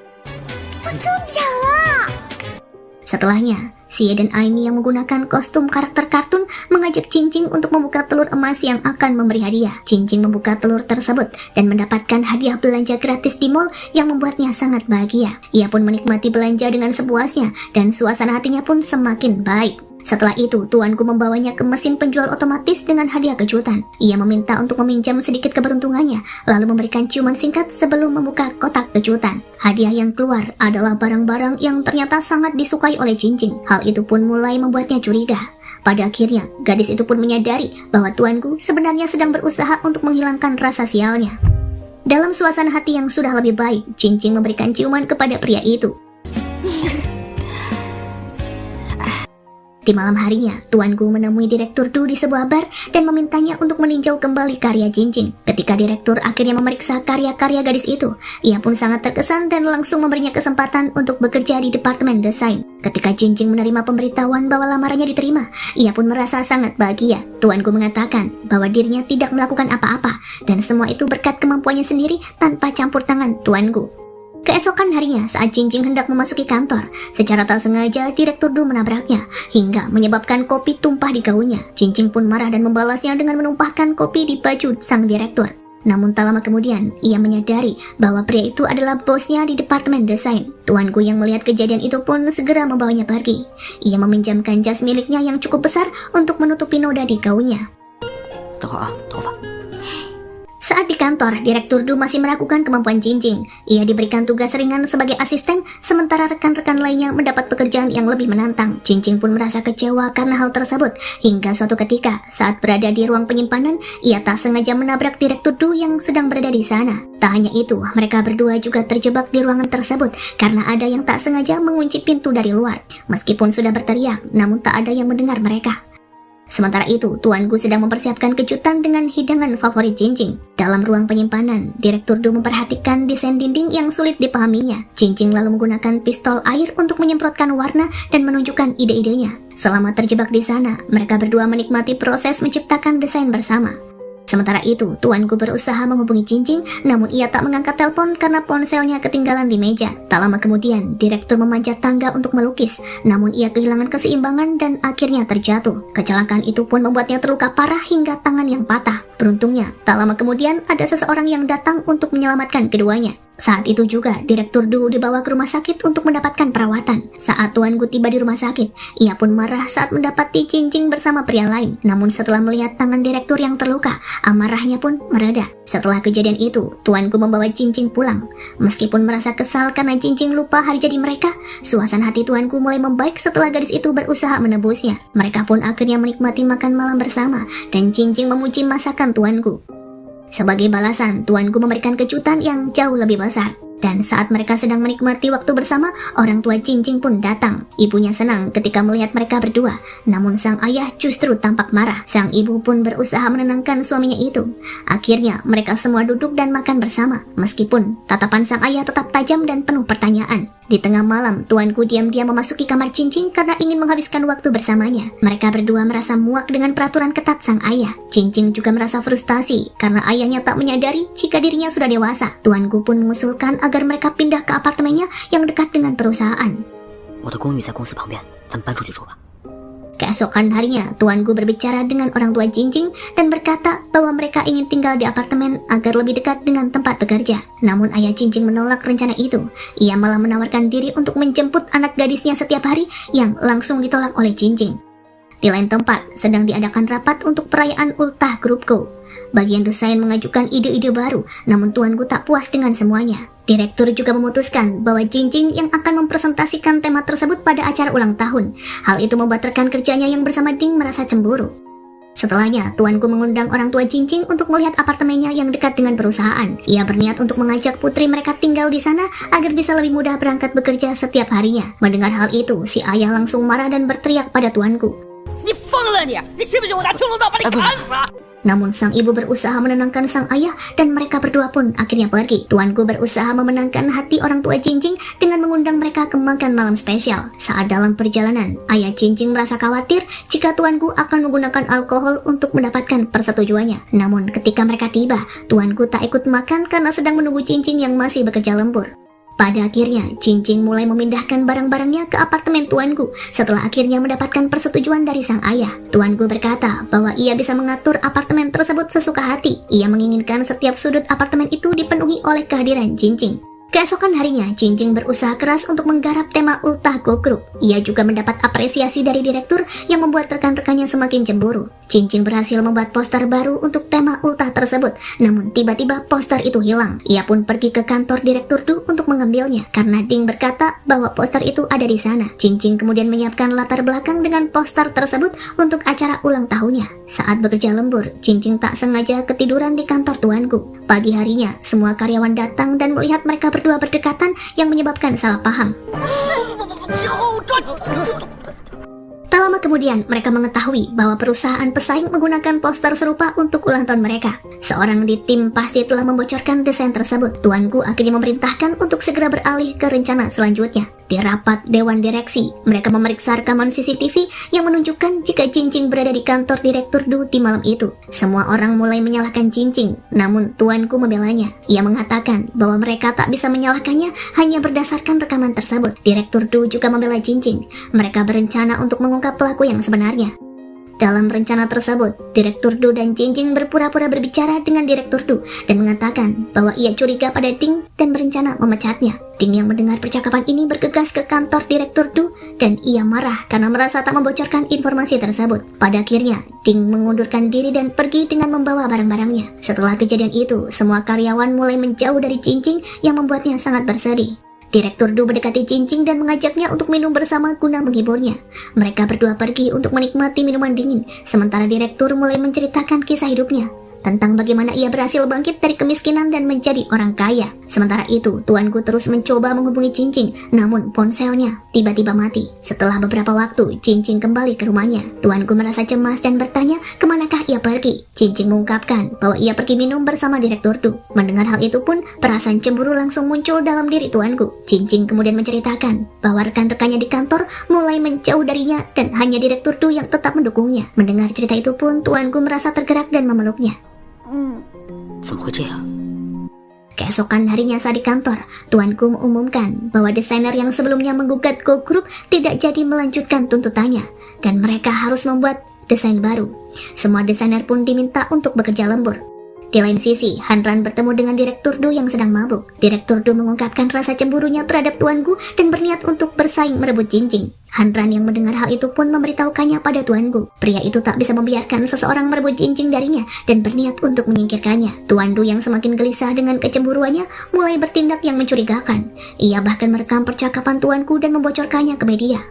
Setelahnya, Xie dan Aimi yang menggunakan kostum karakter kartun mengajak Cincing untuk membuka telur emas yang akan memberi hadiah. Cincing membuka telur tersebut dan mendapatkan hadiah belanja gratis di mall yang membuatnya sangat bahagia. Ia pun menikmati belanja dengan sepuasnya dan suasana hatinya pun semakin baik. Setelah itu, Tuan Gu membawanya ke mesin penjual otomatis dengan hadiah kejutan. Ia meminta untuk meminjam sedikit keberuntungannya, lalu memberikan ciuman singkat sebelum membuka kotak kejutan. Hadiah yang keluar adalah barang-barang yang ternyata sangat disukai oleh Cincing. Hal itu pun mulai membuatnya curiga. Pada akhirnya, gadis itu pun menyadari bahwa Tuan Gu sebenarnya sedang berusaha untuk menghilangkan rasa sialnya. Dalam suasana hati yang sudah lebih baik, Cincing memberikan ciuman kepada pria itu. Di malam harinya, Tuan Gu menemui Direktur Du di sebuah bar dan memintanya untuk meninjau kembali karya Cincing. Ketika Direktur akhirnya memeriksa karya-karya gadis itu, ia pun sangat terkesan dan langsung memberinya kesempatan untuk bekerja di Departemen Desain. Ketika Cincing menerima pemberitahuan bahwa lamarannya diterima, ia pun merasa sangat bahagia. Tuan Gu mengatakan bahwa dirinya tidak melakukan apa-apa dan semua itu berkat kemampuannya sendiri tanpa campur tangan Tuan Gu. Keesokan harinya, saat Cincing hendak memasuki kantor, secara tak sengaja Direktur Du menabraknya, hingga menyebabkan kopi tumpah di gaunnya. Cincing pun marah dan membalasnya dengan menumpahkan kopi di baju sang direktur. Namun tak lama kemudian, ia menyadari bahwa pria itu adalah bosnya di Departemen Desain. Tuan Gu yang melihat kejadian itu pun segera membawanya pergi. Ia meminjamkan jas miliknya yang cukup besar untuk menutupi noda di gaunnya. Saat di kantor, Direktur Du masih meragukan kemampuan Cincing. Ia diberikan tugas ringan sebagai asisten, sementara rekan-rekan lainnya mendapat pekerjaan yang lebih menantang. Cincing pun merasa kecewa karena hal tersebut, hingga suatu ketika, saat berada di ruang penyimpanan, ia tak sengaja menabrak Direktur Du yang sedang berada di sana. Tak hanya itu, mereka berdua juga terjebak di ruangan tersebut karena ada yang tak sengaja mengunci pintu dari luar. Meskipun sudah berteriak, namun tak ada yang mendengar mereka. Sementara itu, Tuan Gu sedang mempersiapkan kejutan dengan hidangan favorit Cincing. Dalam ruang penyimpanan, Direktur Du memperhatikan desain dinding yang sulit dipahaminya. Cincing lalu menggunakan pistol air untuk menyemprotkan warna dan menunjukkan ide-idenya. Selama terjebak di sana, mereka berdua menikmati proses menciptakan desain bersama. Sementara itu, Tuan Gu berusaha menghubungi Cincing, namun ia tak mengangkat telepon karena ponselnya ketinggalan di meja. Tak lama kemudian, Direktur memanjat tangga untuk melukis, namun ia kehilangan keseimbangan dan akhirnya terjatuh. Kecelakaan itu pun membuatnya terluka parah hingga tangan yang patah. Beruntungnya, tak lama kemudian ada seseorang yang datang untuk menyelamatkan keduanya. Saat itu juga, Direktur Du dibawa ke rumah sakit untuk mendapatkan perawatan. Saat Tuan Gu tiba di rumah sakit, ia pun marah saat mendapati Cincing bersama pria lain. Namun setelah melihat tangan Direktur yang terluka, amarahnya pun mereda. Setelah kejadian itu, Tuan Gu membawa Cincing pulang. Meskipun merasa kesal karena Cincing lupa hari jadi mereka, suasana hati Tuan Gu mulai membaik setelah gadis itu berusaha menebusnya. Mereka pun akhirnya menikmati makan malam bersama, dan Cincing memuji masakan Tuan Gu. Sebagai balasan, Tuan Gu memberikan kejutan yang jauh lebih besar. Dan saat mereka sedang menikmati waktu bersama, orang tua Cincing pun datang. Ibunya senang ketika melihat mereka berdua, namun sang ayah justru tampak marah. Sang ibu pun berusaha menenangkan suaminya itu. Akhirnya, mereka semua duduk dan makan bersama. Meskipun tatapan sang ayah tetap tajam dan penuh pertanyaan. Di tengah malam, Tuan Gu diam-diam memasuki kamar Cincing karena ingin menghabiskan waktu bersamanya. Mereka berdua merasa muak dengan peraturan ketat sang ayah. Cincing juga merasa frustasi karena ayahnya tak menyadari jika dirinya sudah dewasa. Tuan Gu pun mengusulkan agar mereka pindah ke apartemennya yang dekat dengan perusahaan. Keesokan harinya, tuanku berbicara dengan orang tua Jinjing dan berkata bahwa mereka ingin tinggal di apartemen agar lebih dekat dengan tempat bekerja. Namun ayah Jinjing menolak rencana itu. Ia malah menawarkan diri untuk menjemput anak gadisnya setiap hari yang langsung ditolak oleh Jinjing. Di lain tempat, sedang diadakan rapat untuk perayaan ultah grupku. Bagian desain mengajukan ide-ide baru, namun tuanku tak puas dengan semuanya. Direktur juga memutuskan bahwa Jinjing yang akan mempresentasikan tema tersebut pada acara ulang tahun. Hal itu membuat rekan kerjanya yang bersama Ding merasa cemburu. Setelahnya, tuanku mengundang orang tua Jinjing untuk melihat apartemennya yang dekat dengan perusahaan. Ia berniat untuk mengajak putri mereka tinggal di sana agar bisa lebih mudah berangkat bekerja setiap harinya. Mendengar hal itu, si ayah langsung marah dan berteriak pada tuanku.
你疯了你！你信不信我拿青龙刀把你砍死？
Namun sang ibu berusaha menenangkan sang ayah dan mereka berdua pun akhirnya pergi. Tuanku berusaha memenangkan hati orang tua Jinjing dengan mengundang mereka ke makan malam spesial. Saat dalam perjalanan, ayah Jinjing merasa khawatir jika tuanku akan menggunakan alkohol untuk mendapatkan persetujuannya. Namun ketika mereka tiba, tuanku tak ikut makan karena sedang menunggu Jinjing yang masih bekerja lembur. Pada akhirnya, Jinjing mulai memindahkan barang-barangnya ke apartemen tuanku setelah akhirnya mendapatkan persetujuan dari sang ayah. Tuanku berkata bahwa ia bisa mengatur apartemen tersebut sesuka hati. Ia menginginkan setiap sudut apartemen itu dipenuhi oleh kehadiran Jinjing. Keesokan harinya, Jinjing berusaha keras untuk menggarap tema ultah Go Group. Ia juga mendapat apresiasi dari direktur yang membuat rekan-rekannya semakin cemburu. Jinjing berhasil membuat poster baru untuk tema ultah tersebut, namun tiba-tiba poster itu hilang. Ia pun pergi ke kantor direktur Du untuk mengambilnya, karena Ding berkata bahwa poster itu ada di sana. Jinjing kemudian menyiapkan latar belakang dengan poster tersebut untuk acara ulang tahunnya. Saat bekerja lembur, Jinjing tak sengaja ketiduran di kantor tuanku. Pagi harinya, semua karyawan datang dan melihat mereka berdua berdekatan yang menyebabkan salah paham. Tak lama kemudian, mereka mengetahui bahwa perusahaan pesaing menggunakan poster serupa untuk ulang tahun mereka. Seorang di tim pasti telah membocorkan desain tersebut. Tuanku akhirnya memerintahkan untuk segera beralih ke rencana selanjutnya. Di rapat Dewan Direksi, mereka memeriksa rekaman CCTV yang menunjukkan jika Jinjing berada di kantor Direktur Du di malam itu. Semua orang mulai menyalahkan Jinjing, namun tuanku membelanya. Ia mengatakan bahwa mereka tak bisa menyalahkannya hanya berdasarkan rekaman tersebut. Direktur Du juga membela Jinjing. Mereka berencana untuk mengungkap pelaku yang sebenarnya. Dalam rencana tersebut, Direktur Du dan Jinjing berpura-pura berbicara dengan Direktur Du dan mengatakan bahwa ia curiga pada Ding dan berencana memecatnya. Ding yang mendengar percakapan ini bergegas ke kantor Direktur Du dan ia marah karena merasa tak membocorkan informasi tersebut. Pada akhirnya, Ding mengundurkan diri dan pergi dengan membawa barang-barangnya. Setelah kejadian itu, semua karyawan mulai menjauh dari Jinjing yang membuatnya sangat bersedih. Direktur Du mendekati Jinjing dan mengajaknya untuk minum bersama guna menghiburnya. Mereka berdua pergi untuk menikmati minuman dingin, sementara direktur mulai menceritakan kisah hidupnya tentang bagaimana ia berhasil bangkit dari kemiskinan dan menjadi orang kaya. Sementara itu, tuanku terus mencoba menghubungi Jinjing, namun ponselnya tiba-tiba mati. Setelah beberapa waktu, Jinjing kembali ke rumahnya. Tuanku merasa cemas dan bertanya kemanakah ia pergi. Jinjing mengungkapkan bahwa ia pergi minum bersama Direktur Du. Mendengar hal itu pun, perasaan cemburu langsung muncul dalam diri tuanku. Jinjing kemudian menceritakan bahwa rekan-rekannya di kantor mulai menjauh darinya dan hanya Direktur Du yang tetap mendukungnya. Mendengar cerita itu pun, tuanku merasa tergerak dan memeluknya.
怎么会这样？
Keesokan harinya saat di kantor, tuanku mengumumkan bahwa desainer yang sebelumnya menggugat Go Group tidak jadi melanjutkan tuntutannya dan mereka harus membuat desain baru. Semua desainer pun diminta untuk bekerja lembur. Di lain sisi, Hanran bertemu dengan Direktur Du yang sedang mabuk. Direktur Du mengungkapkan rasa cemburunya terhadap tuanku dan berniat untuk bersaing merebut Jinjing. Hanran yang mendengar hal itu pun memberitahukannya pada tuanku. Pria itu tak bisa membiarkan seseorang merebut Jinjing darinya dan berniat untuk menyingkirkannya. Tuan Du yang semakin gelisah dengan kecemburuannya mulai bertindak yang mencurigakan. Ia bahkan merekam percakapan tuanku dan membocorkannya ke media.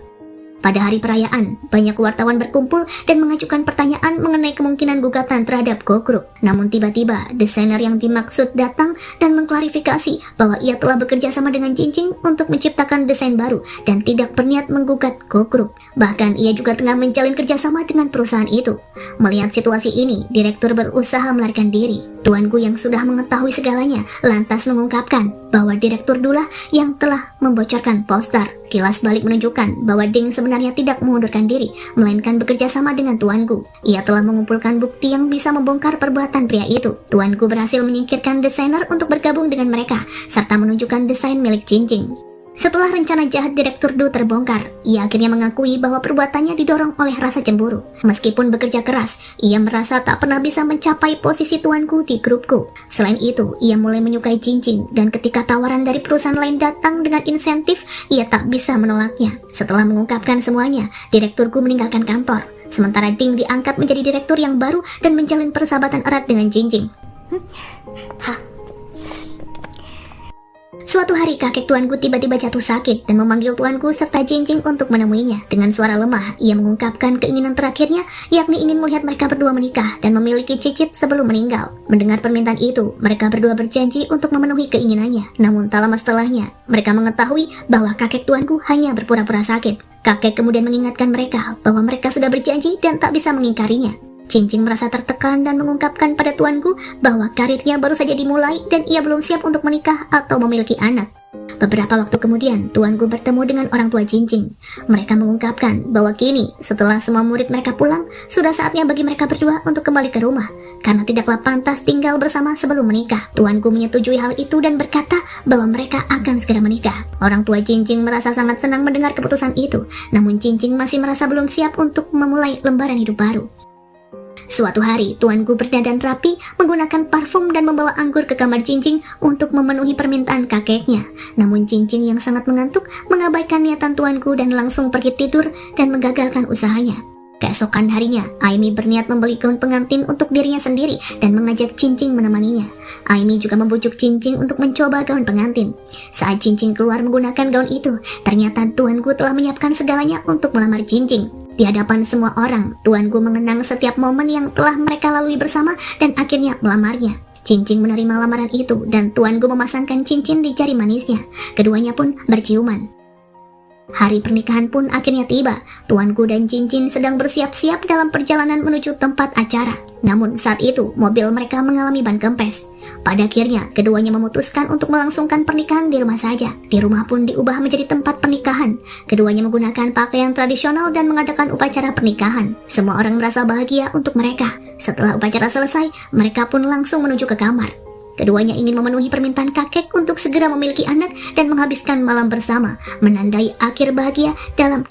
Pada hari perayaan, banyak wartawan berkumpul dan mengajukan pertanyaan mengenai kemungkinan gugatan terhadap Go Group. Namun tiba-tiba, desainer yang dimaksud datang dan mengklarifikasi bahwa ia telah bekerja sama dengan Jinjing untuk menciptakan desain baru dan tidak berniat menggugat Go Group. Bahkan ia juga tengah menjalin kerjasama dengan perusahaan itu. Melihat situasi ini, direktur berusaha melarikan diri. Tuanku yang sudah mengetahui segalanya lantas mengungkapkan bahwa Direktur Du lah yang telah membocorkan poster. Kilas balik menunjukkan bahwa Ding sebenarnya tidak mengundurkan diri, melainkan bekerja sama dengan tuanku. Ia telah mengumpulkan bukti yang bisa membongkar perbuatan pria itu. Tuanku berhasil menyingkirkan desainer untuk bergabung dengan mereka, serta menunjukkan desain milik Jinjing. Setelah rencana jahat Direktur Du terbongkar, ia akhirnya mengakui bahwa perbuatannya didorong oleh rasa cemburu. Meskipun bekerja keras, ia merasa tak pernah bisa mencapai posisi tuanku di grupku. Selain itu, ia mulai menyukai Jingjing, dan ketika tawaran dari perusahaan lain datang dengan insentif, ia tak bisa menolaknya. Setelah mengungkapkan semuanya, Direktur Gu meninggalkan kantor. Sementara Ding diangkat menjadi direktur yang baru dan menjalin persahabatan erat dengan Jingjing. Suatu hari kakek tuanku tiba-tiba jatuh sakit dan memanggil tuanku serta Jingjing untuk menemuinya. Dengan suara lemah, ia mengungkapkan keinginan terakhirnya, yakni ingin melihat mereka berdua menikah dan memiliki cicit sebelum meninggal. Mendengar permintaan itu, mereka berdua berjanji untuk memenuhi keinginannya. Namun tak lama setelahnya, mereka mengetahui bahwa kakek tuanku hanya berpura-pura sakit. Kakek kemudian mengingatkan mereka bahwa mereka sudah berjanji dan tak bisa mengingkarinya. Jingjing merasa tertekan dan mengungkapkan pada tuanku bahwa karirnya baru saja dimulai dan ia belum siap untuk menikah atau memiliki anak. Beberapa waktu kemudian, tuanku bertemu dengan orang tua Jingjing. Mereka mengungkapkan bahwa kini, setelah semua murid mereka pulang, sudah saatnya bagi mereka berdua untuk kembali ke rumah, karena tidaklah pantas tinggal bersama sebelum menikah. Tuanku menyetujui hal itu dan berkata bahwa mereka akan segera menikah. Orang tua Jingjing merasa sangat senang mendengar keputusan itu, namun Jingjing masih merasa belum siap untuk memulai lembaran hidup baru. Suatu hari, tuanku berdandan rapi, menggunakan parfum dan membawa anggur ke kamar Jingjing untuk memenuhi permintaan kakeknya. Namun Jingjing yang sangat mengantuk mengabaikan niatan tuanku dan langsung pergi tidur dan menggagalkan usahanya. Keesokan harinya, Aimi berniat membeli gaun pengantin untuk dirinya sendiri dan mengajak Jingjing menemaninya. Aimi juga membujuk Jingjing untuk mencoba gaun pengantin. Saat Jingjing keluar menggunakan gaun itu, ternyata tuanku telah menyiapkan segalanya untuk melamar Jingjing. Di hadapan semua orang, tuanku mengenang setiap momen yang telah mereka lalui bersama dan akhirnya melamarnya. Jingjing menerima lamaran itu dan tuanku memasangkan cincin di jari manisnya. Keduanya pun berciuman. Hari pernikahan pun akhirnya tiba. Tuanku dan Jingjing sedang bersiap-siap dalam perjalanan menuju tempat acara. Namun saat itu, mobil mereka mengalami ban kempes. Pada akhirnya, keduanya memutuskan untuk melangsungkan pernikahan di rumah saja. Di rumah pun diubah menjadi tempat pernikahan. Keduanya menggunakan pakaian tradisional dan mengadakan upacara pernikahan. Semua orang merasa bahagia untuk mereka. Setelah upacara selesai, mereka pun langsung menuju ke kamar. Keduanya ingin memenuhi permintaan kakek untuk segera memiliki anak dan menghabiskan malam bersama, menandai akhir bahagia dalam